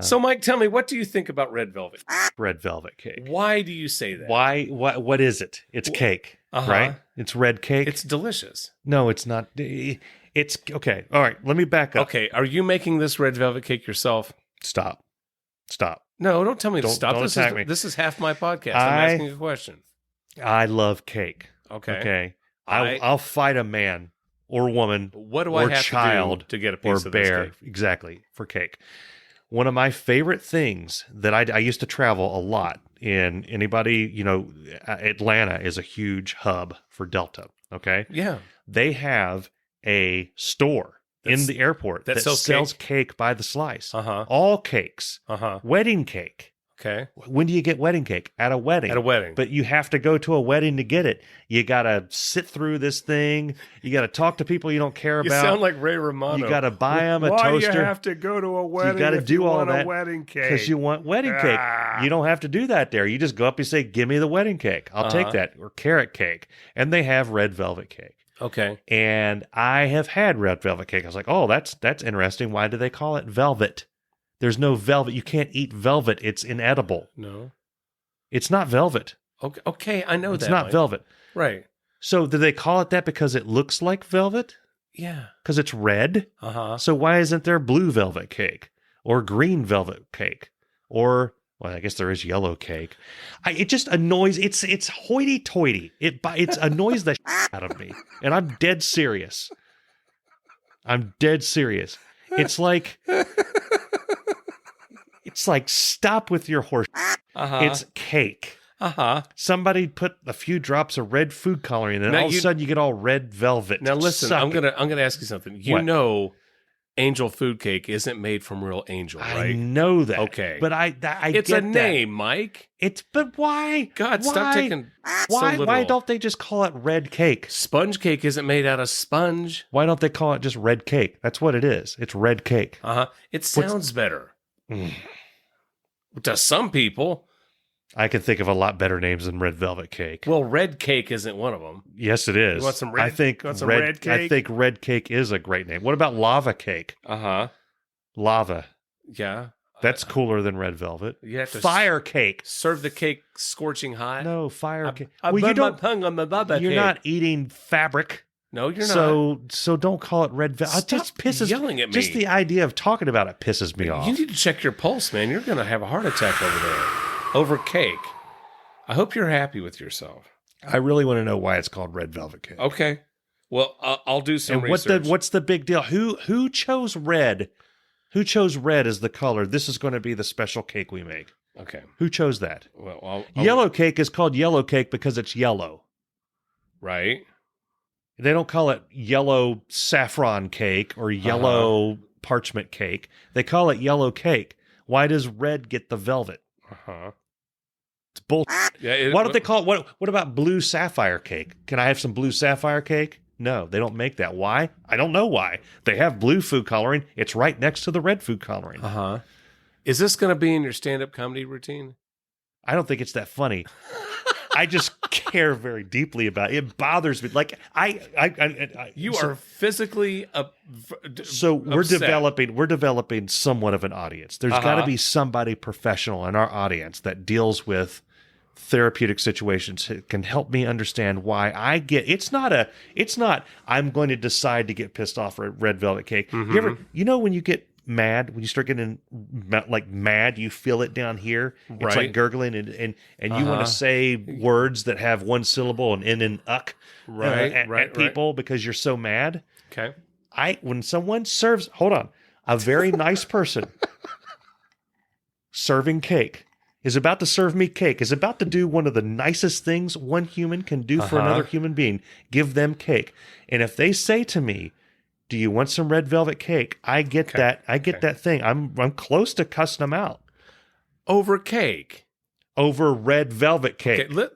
So, Mike, tell me, what do you think about red velvet? red velvet cake. Why do you say that? Why? What is it? It's cake, right? It's red cake. It's delicious. No, it's not. It's okay. All right. Let me back up. Okay, are you making this red velvet cake yourself? Stop. No, don't tell me to Don't- stop. don't This attack is me. this is half my podcast. I'm asking a question. I love cake. Okay. I'll fight a man or woman What do or I have child to do to get a or piece of this bear. cake? Exactly, for cake. One of my favorite things that I used to travel a lot in. Anybody, Atlanta is a huge hub for Delta. Okay. Yeah. They have a store in the airport that sells cake by the slice. All cakes. Wedding cake. Okay. When do you get wedding cake? At a wedding. At a wedding. But you have to go to a wedding to get it. You got to sit through this thing. You got to talk to people you don't care You about. sound like Ray Romano. You got to buy them a Why toaster. do you have to go to a wedding? You got to if do you all want that a wedding cake because you want wedding Ah. cake. You don't have to do that there. You just go up and say, "Give me the wedding cake. I'll take that." Or carrot cake, and they have red velvet cake. Okay. And I have had red velvet cake. I was like, "Oh, that's interesting. Why do they call it velvet?" There's no velvet. You can't eat velvet. It's inedible. No. It's not velvet. Okay, I know It's that. not Mike. velvet. Right. So do they call it that because it looks like velvet? Yeah. Because it's red? Uh-huh. So why isn't there blue velvet cake or green velvet cake or, well, I guess there is yellow cake. It just annoys. It's hoity-toity. It annoys the out of me, and I'm dead serious. It's like stop with your horse. It's cake. Somebody put a few drops of red food coloring, and then all of a sudden you get all red velvet. Now listen, Suck I'm it. gonna ask you something. You What? know, angel food cake isn't made from real angel, I right? know that. Okay. But I It's get a name, Mike. But why? God, why? stop taking Why? so Why literal. don't they just call it red cake? Sponge cake isn't made out of sponge. Why don't they call it just red cake? That's what it is. It's red cake. It sounds better. To some people. I can think of a lot better names than red velvet cake. Well, red cake isn't one of them. Yes, it is. You want some red? I think you want some red, red cake? I think red cake is a great name. What about lava cake? Lava. Yeah. That's cooler than red velvet. You have to Fire cake. serve the cake scorching hot. No, fire cake. I Well, you burn my don't. tongue on my baba You're cake. not eating fabric. No, you're not. So don't call it red velvet. It Stop just pisses yelling at me. Just the idea of talking about it pisses me off. You need to check your pulse, man. You're going to have a heart attack over there. Over cake. I hope you're happy with yourself. I really want to know why it's called red velvet cake. Okay. Well, I'll do some And research. what's the big deal? Who chose red? Who chose red as the color? This is going to be the special cake we make. Okay. Who chose that? Well, Yellow cake is called yellow cake because it's yellow. Right. They don't call it yellow saffron cake or yellow parchment cake. They call it yellow cake. Why does red get the velvet? It's bullshit. Yeah, Why don't they call it? What about blue sapphire cake? Can I have some blue sapphire cake? No, they don't make that. Why? I don't know why. They have blue food coloring. It's right next to the red food coloring. Is this going to be in your stand-up comedy routine? I don't think it's that funny. I just care very deeply about it. It bothers me. Like You are physically so we're upset. developing somewhat of an audience. There's got to be somebody professional in our audience that deals with therapeutic situations that can help me understand why I get it's not I'm going to decide to get pissed off at red velvet cake. You know when you get mad, when you start getting like mad, you feel it down here. It's Right. like gurgling and you want to say words that have one syllable and in and uck at people because you're so mad. Okay. When someone serves a very nice person serving cake is about to serve me cake, is about to do one of the nicest things one human can do for another human being, give them cake. And if they say to me, do you want some red velvet cake? I get that. I get that thing. I'm close to cussing them out. Over cake. Over red velvet cake. Okay,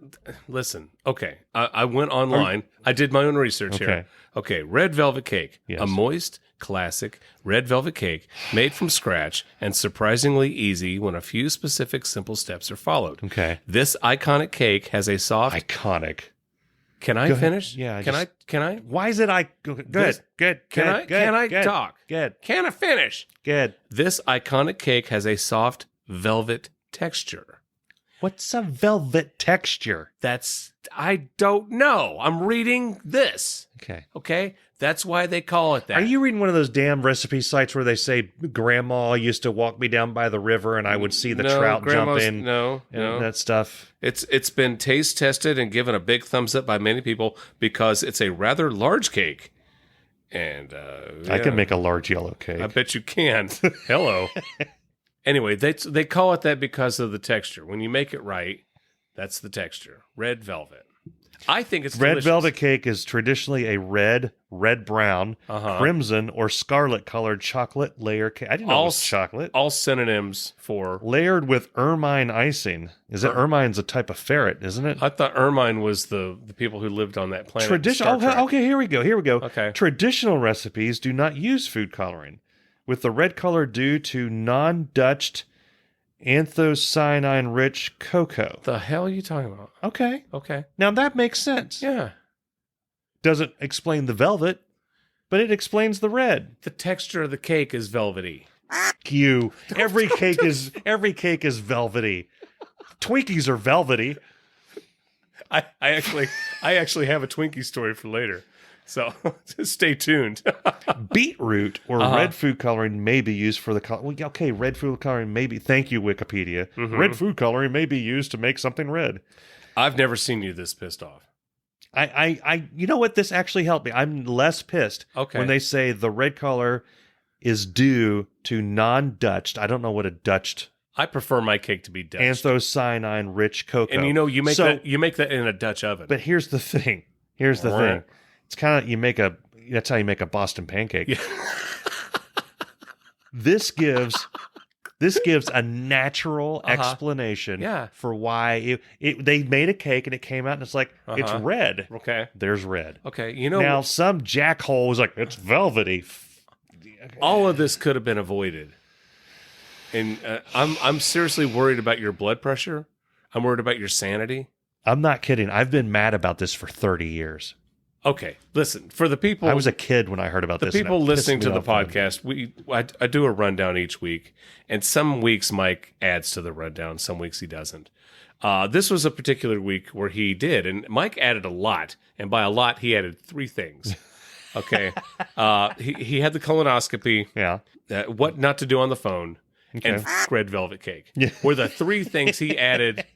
listen. Okay, I went online. I did my own research here. Okay, red velvet cake. Yes. A moist, classic red velvet cake made from scratch and surprisingly easy when a few specific simple steps are followed. Okay. This iconic cake has a soft... Iconic. Can I finish? Yeah. Can I? Why is it Good. Can I talk? Good. Can I finish? Good. This iconic cake has a soft velvet texture. What's a velvet texture? I don't know. I'm reading this. Okay? That's why they call it that. Are you reading one of those damn recipe sites where they say grandma used to walk me down by the river and I would see the trout jump in? No. That stuff. It's been taste tested and given a big thumbs up by many people because it's a rather large cake. And I can make a large yellow cake. I bet you can. Hello. Anyway, they call it that because of the texture. When you make it right, that's the texture. Red velvet. I think it's red delicious. velvet cake is traditionally a red-brown, crimson, or scarlet-colored chocolate layer cake. I didn't know it was chocolate. All synonyms for... Layered with ermine icing. Ermine's a type of ferret, isn't it? I thought ermine was the people who lived on that planet. Okay, here we go. Okay. Traditional recipes do not use food coloring, with the red color due to non-Dutched anthocyanin-rich cocoa. The hell are you talking about? Okay. Okay. Now that makes sense. Yeah. Doesn't explain the velvet, but it explains the red. The texture of the cake is velvety. You. Every cake is velvety. Twinkies are velvety. I actually have a Twinkie story for later. So stay tuned. Beetroot or red food coloring may be used for the color. Well, okay, red food coloring may be. Thank you, Wikipedia. Red food coloring may be used to make something red. I've never seen you this pissed off. You know what? This actually helped me. I'm less pissed when they say the red color is due to non-Dutched. I don't know what a Dutched. I prefer my cake to be Dutch. Anthocyanin-rich cocoa. And you make that in a Dutch oven. But here's the thing. It's kind of that's how you make a Boston pancake. Yeah. This gives a natural explanation for why they made a cake and it came out and it's like it's red. Okay. There's red. Okay. Now some jackhole was like it's velvety. All of this could have been avoided. And I'm seriously worried about your blood pressure. I'm worried about your sanity. I'm not kidding. I've been mad about this for 30 years. Okay, listen, for the people... I was a kid when I heard about this. The people listening to the podcast, I do a rundown each week, and some weeks Mike adds to the rundown, some weeks he doesn't. This was a particular week where he did, and Mike added a lot, and by a lot, he added 3 things. Okay, he had the colonoscopy, what not to do on the phone, and red velvet cake were the 3 things he added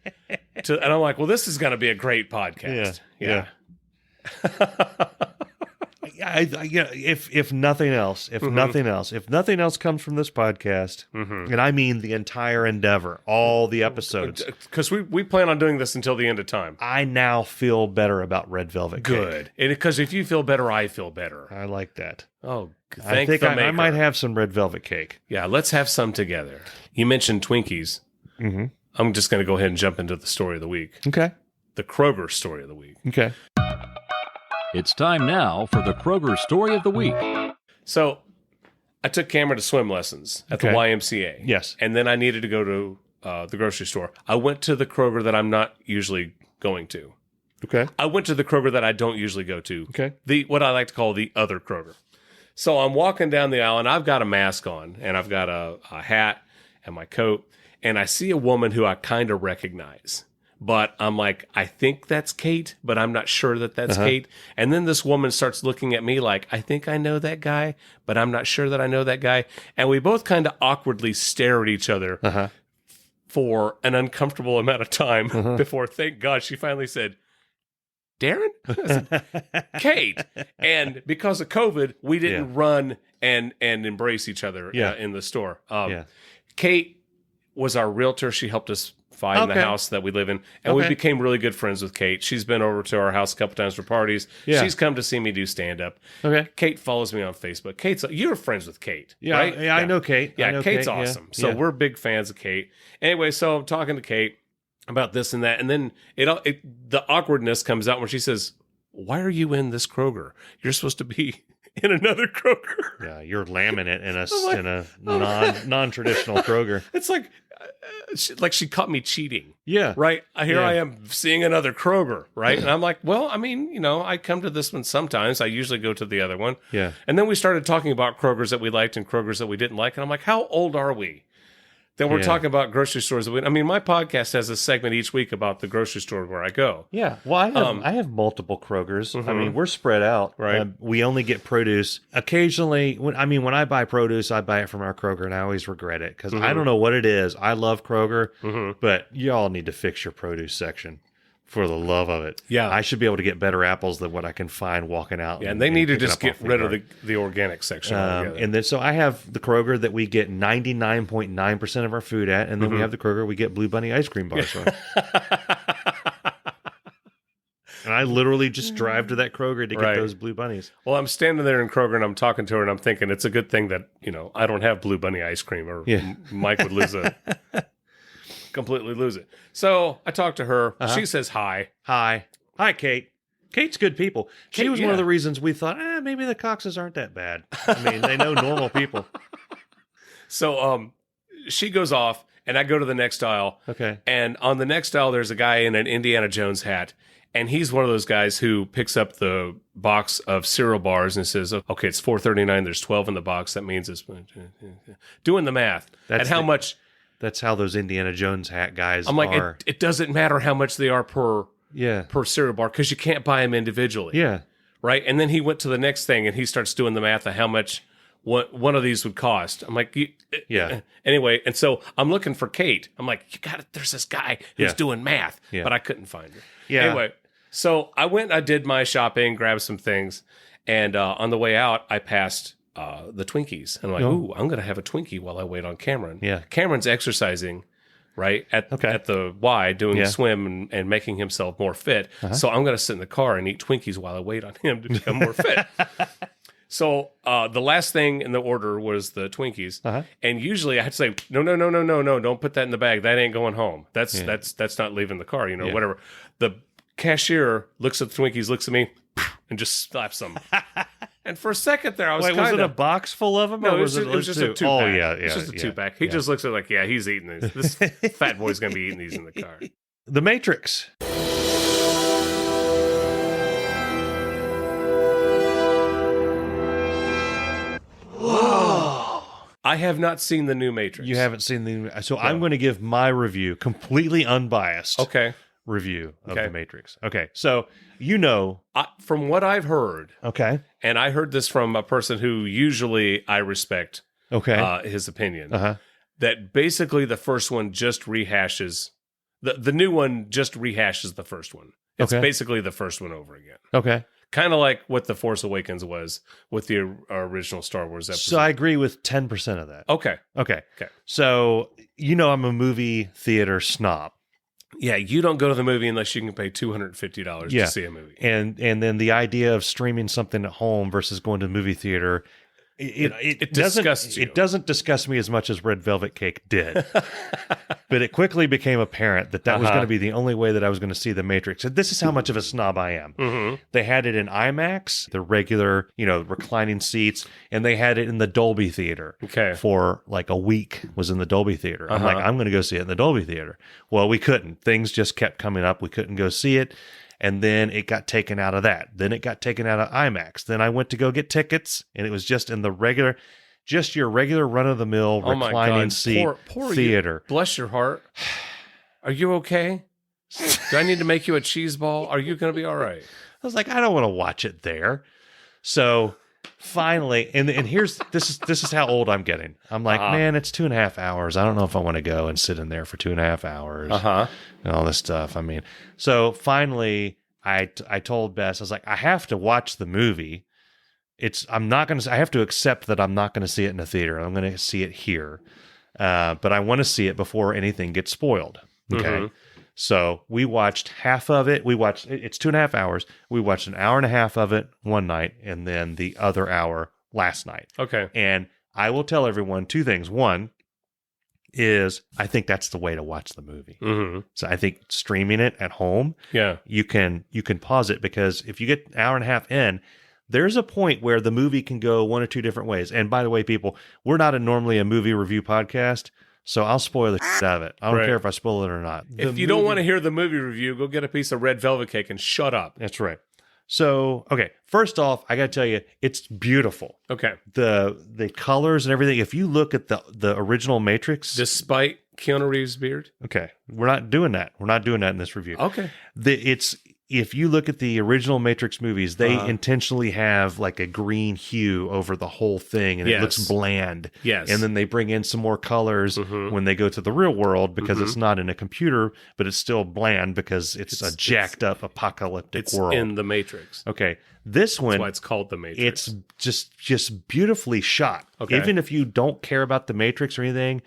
to, and I'm like, well, this is going to be a great podcast. Yeah. If nothing else comes from this podcast, and I mean the entire endeavor, all the episodes, because we plan on doing this until the end of time. I now feel better about red velvet cake. Good, and because if you feel better, I feel better. I like that. Oh, I think I might have some red velvet cake. Yeah, let's have some together. You mentioned Twinkies. I'm just going to go ahead and jump into the story of the week. Okay. The Kroger story of the week. Okay. It's time now for the Kroger story of the week. So, I took Cameron to swim lessons at the YMCA. Yes. And then I needed to go to the grocery store. I went to the Kroger that I'm not usually going to. Okay. I went to the Kroger that I don't usually go to. Okay. What I like to call the other Kroger. So I'm walking down the aisle and I've got a mask on and I've got a hat and my coat, and I see a woman who I kind of recognize. But I'm like, I think that's Kate, but I'm not sure that that's Kate. And then this woman starts looking at me like, I think I know that guy, but I'm not sure that I know that guy. And we both kind of awkwardly stare at each other for an uncomfortable amount of time before, thank God, she finally said, Darin? I said, Kate. And because of COVID, we didn't run and embrace each other in the store. Kate was our realtor. She helped us find the house that we live in. And we became really good friends with Kate. She's been over to our house a couple times for parties. Yeah. She's come to see me do stand-up. Okay. Kate follows me on Facebook. You're friends with Kate, right? Yeah, I know Kate. Yeah, I know Kate's Kate, awesome. So we're big fans of Kate. Anyway, so I'm talking to Kate about this and that. And then the awkwardness comes out when she says, why are you in this Kroger? You're supposed to be in another Kroger. Yeah, you're lambing it in a non-traditional Kroger. It's like she caught me cheating. Yeah. Right? Here I am seeing another Kroger, right? And I'm like, well, I mean, I come to this one sometimes. I usually go to the other one. Yeah. And then we started talking about Krogers that we liked and Krogers that we didn't like. And I'm like, how old are we? Then we're talking about grocery stores. My podcast has a segment each week about the grocery store where I go. Yeah. Well, I have multiple Krogers. I mean, we're spread out. Right. We only get produce. Occasionally, when I buy produce, I buy it from our Kroger, and I always regret it because I don't know what it is. I love Kroger, but y'all need to fix your produce section. For the love of it. Yeah. I should be able to get better apples than what I can find walking out. Yeah, and they need to just get rid of the organic section altogether. And then, so I have the Kroger that we get 99.9% of our food at, and then we have the Kroger we get Blue Bunny ice cream bars from. And I literally just drive to that Kroger to get those Blue Bunnies. Well, I'm standing there in Kroger and I'm talking to her and I'm thinking it's a good thing that, I don't have Blue Bunny ice cream or Mike would completely lose it. So I talked to her. She says hi. Hi, Kate. Kate's good people. She was one of the reasons we thought, maybe the Coxes aren't that bad. I mean, they know normal people. So she goes off, and I go to the next aisle. Okay. And on the next aisle, there's a guy in an Indiana Jones hat. And he's one of those guys who picks up the box of cereal bars and says, okay, it's $4.39. There's 12 in the box. That means it's doing the math. Much... That's how those Indiana Jones hat guys I'm like, are. It doesn't matter how much they are per cereal bar because you can't buy them individually. Yeah. Right? And then he went to the next thing and he starts doing the math of how much one of these would cost. I'm like, Anyway, and so I'm looking for Kate. I'm like, there's this guy who's doing math, but I couldn't find her. Yeah. Anyway, so I went, I did my shopping, grabbed some things, and on the way out, I passed the Twinkies. And I'm like, ooh, I'm going to have a Twinkie while I wait on Cameron. Yeah. Cameron's exercising, right, at the Y, doing a swim and making himself more fit. So I'm going to sit in the car and eat Twinkies while I wait on him to become more fit. So the last thing in the order was the Twinkies. And usually I had to say, no, don't put that in the bag. That ain't going home. That's not leaving the car, whatever. The cashier looks at the Twinkies, looks at me, and just slaps them. And for a second there, I was was it a box full of them? No, or it was just a two-pack. Oh, yeah. It's just a two-pack. He just looks at it like, he's eating these. This fat boy's going to be eating these in the car. The Matrix. Whoa. I have not seen the new Matrix. You haven't seen the... So I'm going to give my review, completely unbiased. Okay. Review of Okay. The Matrix. Okay, so from what I've heard, okay, and I heard this from a person who usually I respect, okay, his opinion, that basically the first one just rehashes the new one just rehashes the first one. It's basically the first one over again. Okay, kind of like what The Force Awakens was with the original Star Wars episode. So I agree with 10% of that. Okay. So I'm a movie theater snob. Yeah, you don't go to the movie unless you can pay $250 to see a movie. And then the idea of streaming something at home versus going to the movie theater, it disgusts you. It doesn't disgust me as much as Red Velvet Cake did. But it quickly became apparent that was going to be the only way that I was going to see The Matrix. And this is how much of a snob I am. Mm-hmm. They had it in IMAX, the regular, reclining seats, and they had it in the Dolby Theater. Okay. For like a week was in the Dolby Theater. I'm like, I'm going to go see it in the Dolby Theater. Well, we couldn't. Things just kept coming up. We couldn't go see it. And then it got taken out of that. Then it got taken out of IMAX. Then I went to go get tickets, and it was just in the regular... Just your regular run-of-the-mill reclining seat poor theater. You. Bless your heart. Are you okay? Do I need to make you a cheese ball? Are you going to be all right? I was like, I don't want to watch it there. So finally, and this is how old I'm getting. I'm like, man, it's 2.5 hours. I don't know if I want to go and sit in there for 2.5 hours and all this stuff. I mean, so finally, I told Bess, I was like, I have to watch the movie. I have to accept that I'm not going to see it in the theater. I'm going to see it here. But I want to see it before anything gets spoiled. Okay. Mm-hmm. So we watched half of it. It's 2.5 hours. We watched an hour and a half of it one night and then the other hour last night. Okay. And I will tell everyone two things. One is I think that's the way to watch the movie. Mm-hmm. So I think streaming it at home, you can pause it, because if you get an hour and a half in, there's a point where the movie can go one or two different ways. And by the way, people, we're not normally a movie review podcast, so I'll spoil the shit out of it. I don't care if I spoil it or not. If you don't want to hear the movie review, go get a piece of red velvet cake and shut up. That's right. So, okay, first off, I got to tell you, it's beautiful. Okay. The colors and everything, if you look at the original Matrix. Despite Keanu Reeves' beard? Okay, we're not doing that. We're not doing that in this review. Okay. If you look at the original Matrix movies, they intentionally have like a green hue over the whole thing, and it looks bland. Yes. And then they bring in some more colors when they go to the real world, because it's not in a computer, but it's still bland because it's a jacked up apocalyptic world. It's in the Matrix. Okay. This one, that's why it's called the Matrix. It's just beautifully shot. Okay. Even if you don't care about the Matrix or anything,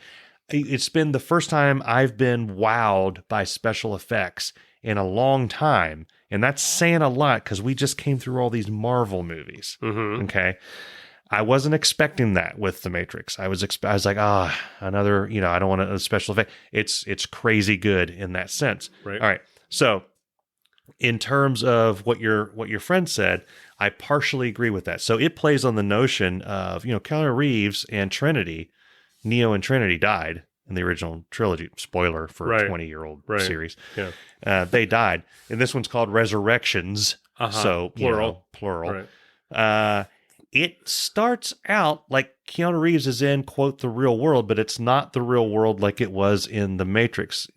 it's been the first time I've been wowed by special effects in a long time. And that's saying a lot, because we just came through all these Marvel movies. Mm-hmm. Okay. I wasn't expecting that with The Matrix. I was like, another, I don't want a special effect. It's crazy good in that sense. Right. All right. So in terms of what your friend said, I partially agree with that. So it plays on the notion of, Keanu Reeves and Trinity, Neo and Trinity died in the original trilogy. Spoiler for a 20-year-old series. Yeah. They died. And this one's called Resurrections. So plural. Right. It starts out like Keanu Reeves is in, quote, the real world, but it's not the real world like it was in the Matrix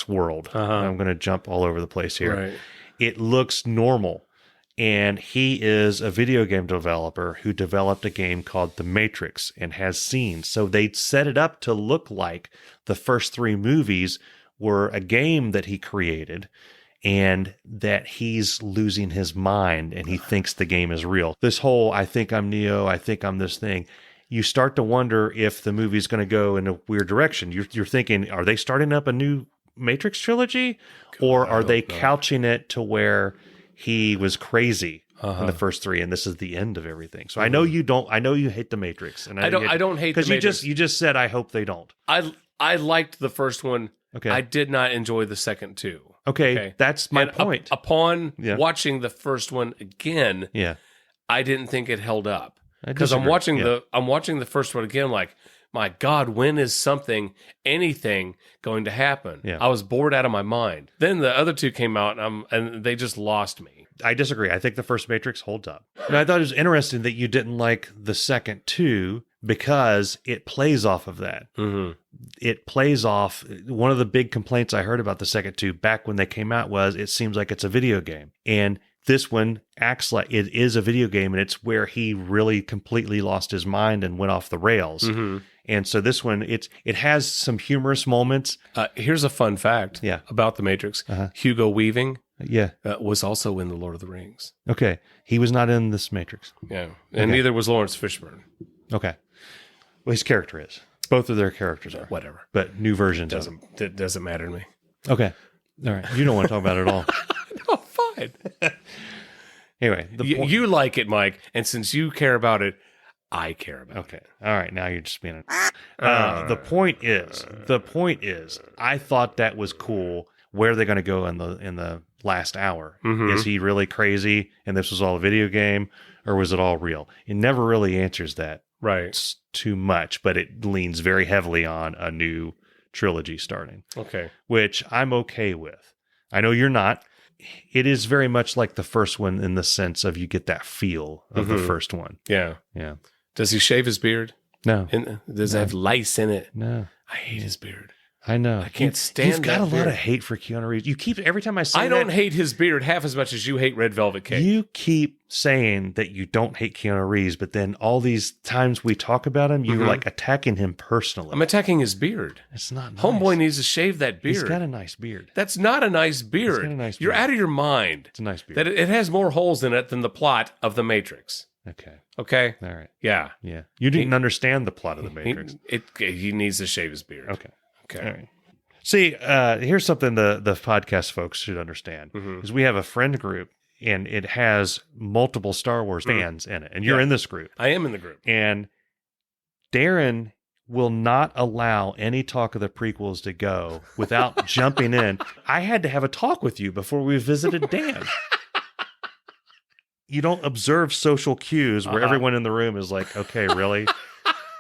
world. I'm going to jump all over the place here. Right. It looks normal. And he is a video game developer who developed a game called The Matrix and has scenes. So they set it up to look like the first three movies were a game that he created, and that he's losing his mind and he thinks the game is real. This whole, I think I'm Neo, I think I'm this thing. You start to wonder if the movie's going to go in a weird direction. You're thinking, are they starting up a new Matrix trilogy? Or are they couching it to where he was crazy in the first three, and this is the end of everything? So I know you don't. I know you hate the Matrix, and I don't hate the Matrix, because you just said I hope they don't. I liked the first one. Okay. I did not enjoy the second two. Okay. That's my point. Upon watching the first one again, I didn't think it held up, because I'm watching the first one again, like, my God, when is anything going to happen? Yeah. I was bored out of my mind. Then the other two came out, and they just lost me. I disagree. I think the first Matrix holds up. And I thought it was interesting that you didn't like the second two, because it plays off of that. Mm-hmm. It plays off. One of the big complaints I heard about the second two back when they came out was it seems like it's a video game. And this one acts like it is a video game, and it's where he really completely lost his mind and went off the rails. Mm-hmm. And so this one, it has some humorous moments. Here's a fun fact about The Matrix. Hugo Weaving was also in The Lord of the Rings. Okay. He was not in this Matrix. Yeah. And neither was Lawrence Fishburne. Okay. Well, his character is. Both of their characters are. Whatever. But new versions doesn't matter to me. Okay. All right. You don't want to talk about it at all. No, fine. Anyway. You like it, Mike, and since you care about it, I care about. Okay. All right. Now you're just being. The point is, I thought that was cool. Where are they going to go in the last hour? Mhm. Is he really crazy, and this was all a video game, or was it all real? It never really answers that Right. too much, but it leans very heavily on a new trilogy starting, Okay. which I'm okay with. I know you're not. It is very much like the first one in the sense of you get that feel of the first one. Yeah. Yeah. Does he shave his beard? No. And does it have lice in it? No. I hate his beard. I know. I can't stand You've got that a lot beard. of hate for Keanu Reeves. You keep, every time I say I don't that, hate his beard half as much as you hate Red Velvet Cake. you keep saying that you don't hate Keanu Reeves, but then all these times we talk about him, you're like attacking him personally. I'm attacking his beard. It's not nice. Homeboy needs to shave that beard. He's got a nice beard. That's not a nice beard. got a nice You're beard. out of your mind. It's a nice beard. That it has more holes in it than the plot of The Matrix. Okay. Okay? All right. Yeah. Yeah. You didn't understand the plot of The Matrix. He needs to shave his beard. Okay. Okay. All right. See, here's something the podcast folks should understand is we have a friend group and it has multiple Star Wars fans in it, and you're in this group. I am in the group. And Darin will not allow any talk of the prequels to go without jumping in. I had to have a talk with you before we visited Dan. You don't observe social cues where everyone in the room is like, okay, really?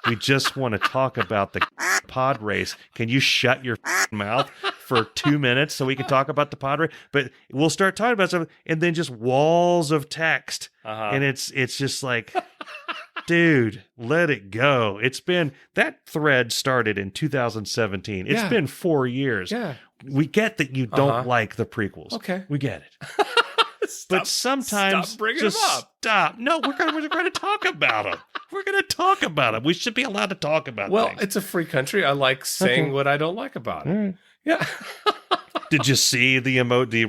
We just want to talk about the pod race. Can you shut your mouth for 2 minutes so we can talk about the pod race? But we'll start talking about something, and then just walls of text. And it's just like, dude, let it go. It's been, that thread started in 2017. It's been 4 years. Yeah. We get that you don't like the prequels. Okay. We get it. But sometimes stop bringing just them up. stop. No, we're going to talk about them. We're going to talk about them. We should be allowed to talk about Well, things. it's a free country. I like saying what I don't like about it. All right. Yeah. Did you see the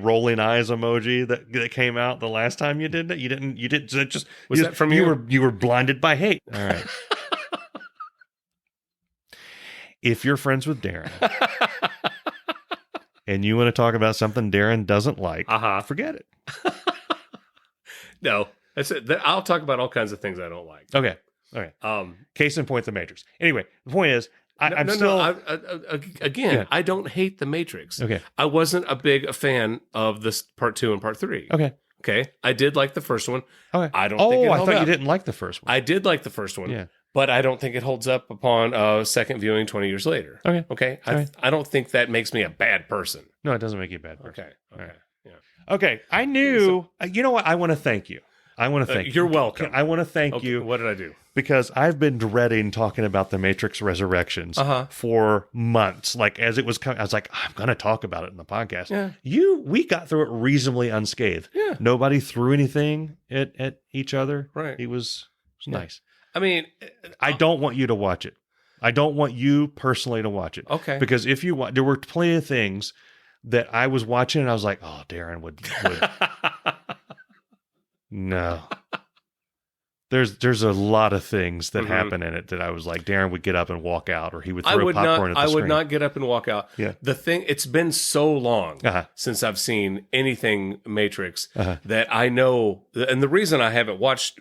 rolling eyes emoji that came out the last time you did it? You didn't. Just Was that from you? You were blinded by hate. All right. If you're friends with Darin and you want to talk about something Darin doesn't like, forget it. No. That's it. I'll talk about all kinds of things I don't like. Okay. Okay. Case in point, The Matrix. Anyway, the point is, I'm still. Again, I don't hate The Matrix. Okay. I wasn't a big fan of this part 2 and part 3. Okay. Okay. I did like the first one. Okay. I don't think it I held thought up. you didn't like the first one. I did like the first one. Yeah. But I don't think it holds up upon a second viewing 20 years later. Okay. Okay. Okay. I don't think that makes me a bad person. No, it doesn't make you a bad person. Okay. Okay. All right. Yeah. Okay. I knew. You know what? I want to thank you. I want to thank you. You're welcome. I want to thank you. What did I do? Because I've been dreading talking about the Matrix Resurrections for months. Like as it was coming, I was like, I'm going to talk about it in the podcast. Yeah. We got through it reasonably unscathed. Yeah. Nobody threw anything at each other. Right. It was nice. I mean, I don't want you to watch it. I don't want you personally to watch it. Okay. Because if you watch, there were plenty of things that I was watching and I was like, oh, Darin would no. There's a lot of things that happen in it that I was like, Darin would get up and walk out, or he would throw popcorn at the I screen. would not get up and walk out. Yeah. The thing, it's been so long Uh-huh. since I've seen anything Matrix that I know, and the reason I haven't watched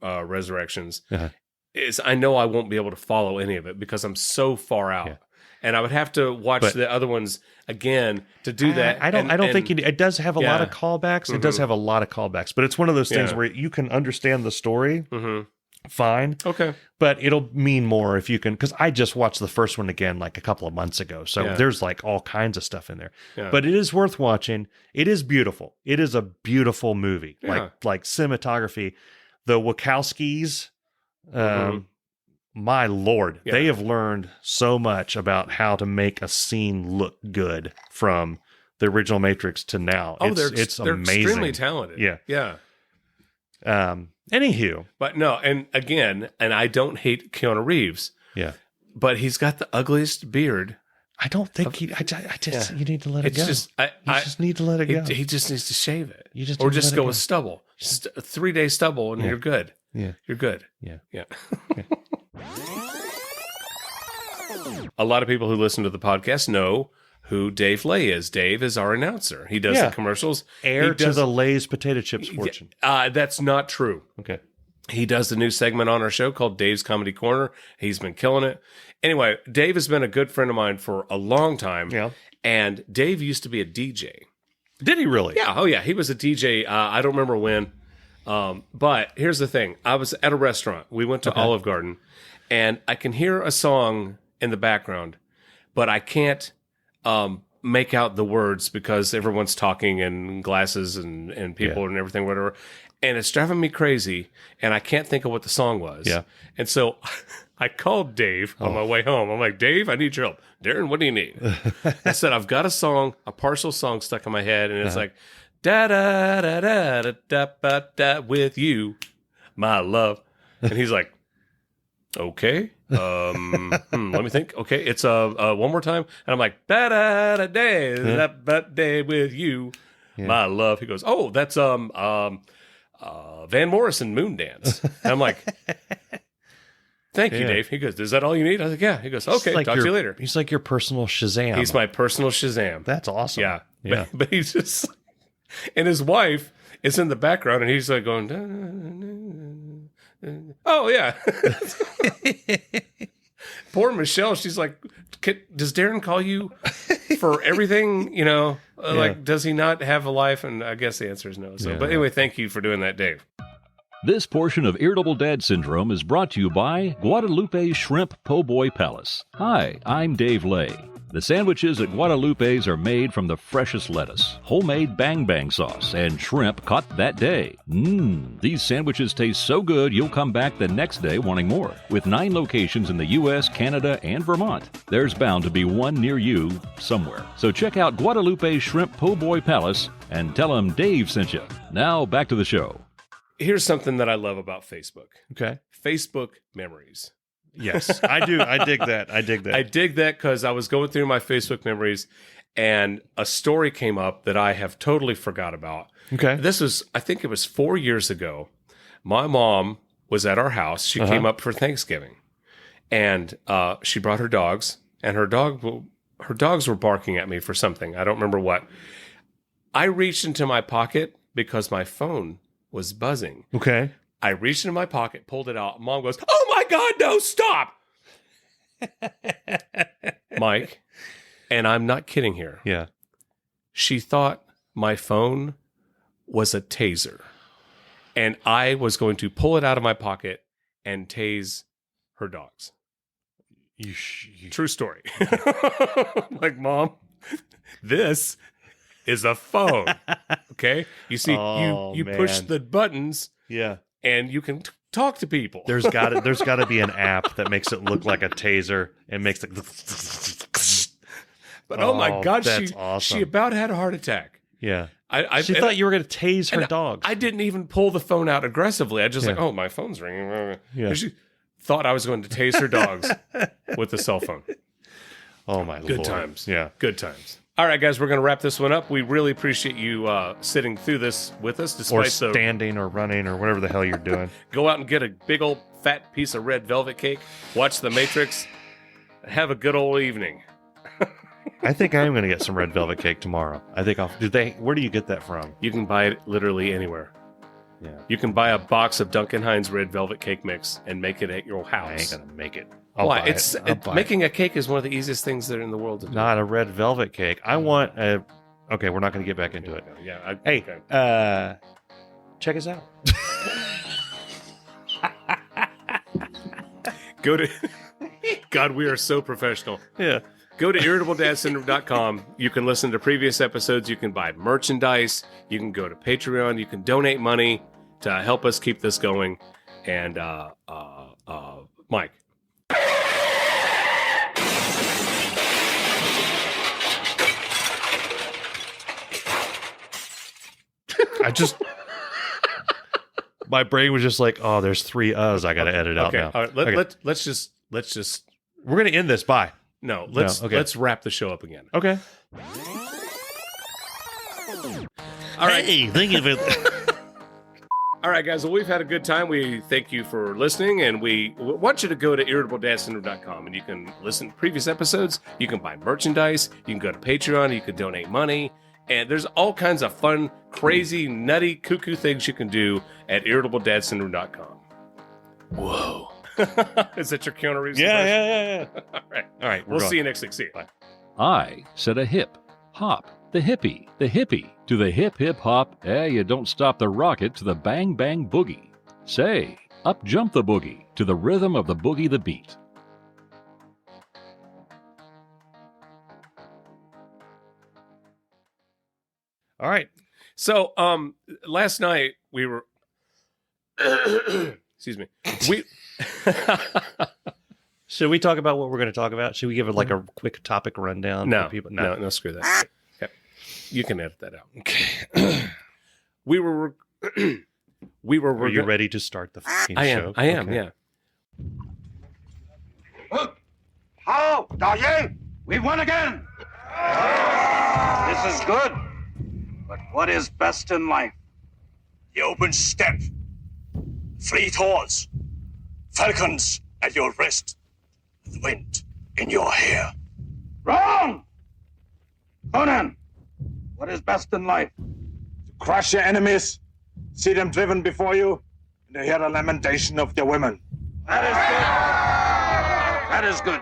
Resurrections is I know I won't be able to follow any of it because I'm so far out. Yeah. And I would have to watch the other ones again to do that. I don't think it does have a lot of callbacks. It does have a lot of callbacks, but it's one of those things where you can understand the story fine. Okay. But it'll mean more if you can, because I just watched the first one again like a couple of months ago. So there's like all kinds of stuff in there. Yeah. But it is worth watching. It is beautiful. It is a beautiful movie. Yeah. Like cinematography. The Wachowskis, my Lord, they have learned so much about how to make a scene look good from the original Matrix to now. Oh, it's they're amazing. extremely talented. Yeah. Yeah. Anywho. But no, and again, and I don't hate Keanu Reeves. Yeah. But he's got the ugliest beard. I don't think you need to let it It's go. just, you just need to let it go. He just needs to shave it. You just or need to just let go it with stubble. Just a 3-day stubble and you're good. Yeah. You're good. Yeah. Yeah. A lot of people who listen to the podcast know who Dave Lay is. Dave is our announcer. He does the commercials. Heir to the Lay's potato chips fortune. That's not true. Okay. He does the new segment on our show called Dave's Comedy Corner. He's been killing it. Anyway, Dave has been a good friend of mine for a long time. Yeah. And Dave used to be a DJ. Did he really? Yeah. Oh, yeah. He was a DJ. I don't remember when. But here's the thing. I was at a restaurant. We went to Olive Garden. And I can hear a song in the background, but I can't make out the words because everyone's talking and glasses and people and everything, whatever. And it's driving me crazy, and I can't think of what the song was. Yeah. And so I called Dave on my way home. I'm like, Dave, I need your help. Darin, what do you need? I said, I've got a partial song stuck in my head, and it's like, da da da da da da da da with you, my love. And he's like, okay. Let me think. Okay, it's one more time. And I'm like, da da da da da with you, my love. He goes, oh, that's Van Morrison Moon Dance. And I'm like, thank you, Dave. He goes, is that all you need? I was like, yeah. He goes, okay, like talk to you later. He's like your personal Shazam. He's my personal Shazam. That's awesome. Yeah. Yeah. But he's just, and his wife is in the background, and he's like going, oh, yeah. Poor Michelle. She's like, does Darin call you for everything? You know, like, does he not have a life? And I guess the answer is no. So, but anyway, thank you for doing that, Dave. This portion of Irritable Dad Syndrome is brought to you by Guadalupe Shrimp Po' Boy Palace. Hi, I'm Dave Lay. The sandwiches at Guadalupe's are made from the freshest lettuce, homemade bang bang sauce, and shrimp caught that day. These sandwiches taste so good you'll come back the next day wanting more. With 9 locations in the U.S., Canada, and Vermont, there's bound to be one near you somewhere. So check out Guadalupe's Shrimp Po' Boy Palace and tell them Dave sent you. Now back to the show. Here's something that I love about Facebook. Okay. Facebook memories. Yes, I do. I dig that. I dig that. I dig that because I was going through my Facebook memories and a story came up that I have totally forgot about. Okay. This was, I think it was 4 years ago. My mom was at our house. She came up for Thanksgiving, and she brought her dogs, and her dogs were barking at me for something. I don't remember what. I reached into my pocket because my phone was buzzing. Okay. I reached into my pocket, pulled it out. Mom goes, "Oh my God, no, stop!" Mike, and I'm not kidding here. Yeah. She thought my phone was a taser, and I was going to pull it out of my pocket and tase her dogs. True story. Like, Mom, this is a phone. Okay? You see, you push the buttons. Yeah. And you can talk to people. There's got to be an app that makes it look like a taser and makes it. But oh my God, that's awesome. she about had a heart attack. Yeah. She thought you were going to tase her dogs. I didn't even pull the phone out aggressively. I just like, oh, my phone's ringing. Yeah. And she thought I was going to tase her dogs with the cell phone. Oh my Lord. Good times. Yeah. Good times. All right, guys, we're going to wrap this one up. We really appreciate you sitting through this with us. Despite Or standing or running or whatever the hell you're doing. Go out and get a big old fat piece of red velvet cake. Watch The Matrix. Have a good old evening. I think I am going to get some red velvet cake tomorrow. I think where do you get that from? You can buy it literally anywhere. Yeah. You can buy a box of Duncan Hines red velvet cake mix and make it at your house. I ain't going to make it. Why? Making a cake is one of the easiest things that are in the world to do. Not a red velvet cake. I want a... Okay, we're not going to get back into it. Yeah. Hey, check us out. Go to... God, we are so professional. Yeah. Go to irritabledadsyndrome.com. You can listen to previous episodes. You can buy merchandise. You can go to Patreon. You can donate money to help us keep this going. And Mike. My brain was just like, oh, there's 3 I got to edit out now. All right, let's just. We're going to end this. Bye. No, let's wrap the show up again. Okay. All right. Hey, thank you for... All right, guys. Well, we've had a good time. We thank you for listening, and we want you to go to irritabledadsyndrome.com, and you can listen to previous episodes. You can buy merchandise. You can go to Patreon. You can donate money. And there's all kinds of fun, crazy, nutty, cuckoo things you can do at irritabledadsyndrome.com. Whoa. Is that your Keanu Reeves? Yeah. All right. All right. We'll see you next week. See you. Bye. I said a hip, hop, the hippie, to the hip hip hop, you don't stop the rocket to the bang bang boogie. Say, up jump the boogie to the rhythm of the boogie the beat. All right. So, last night we were, excuse me, we, Should we talk about what we're going to talk about? Should we give it like a quick topic rundown no, for people? no, screw that. Okay. You can edit that out. Okay. we were Are you ready to start the fucking show? I am, Okay. yeah. How, Darin? We won again! This is good. But what is best in life? The open steppe, fleet horse, falcons at your wrist, the wind in your hair. Wrong! Conan, what is best in life? To crush your enemies, see them driven before you, and to hear the lamentation of their women. That is good. That is good.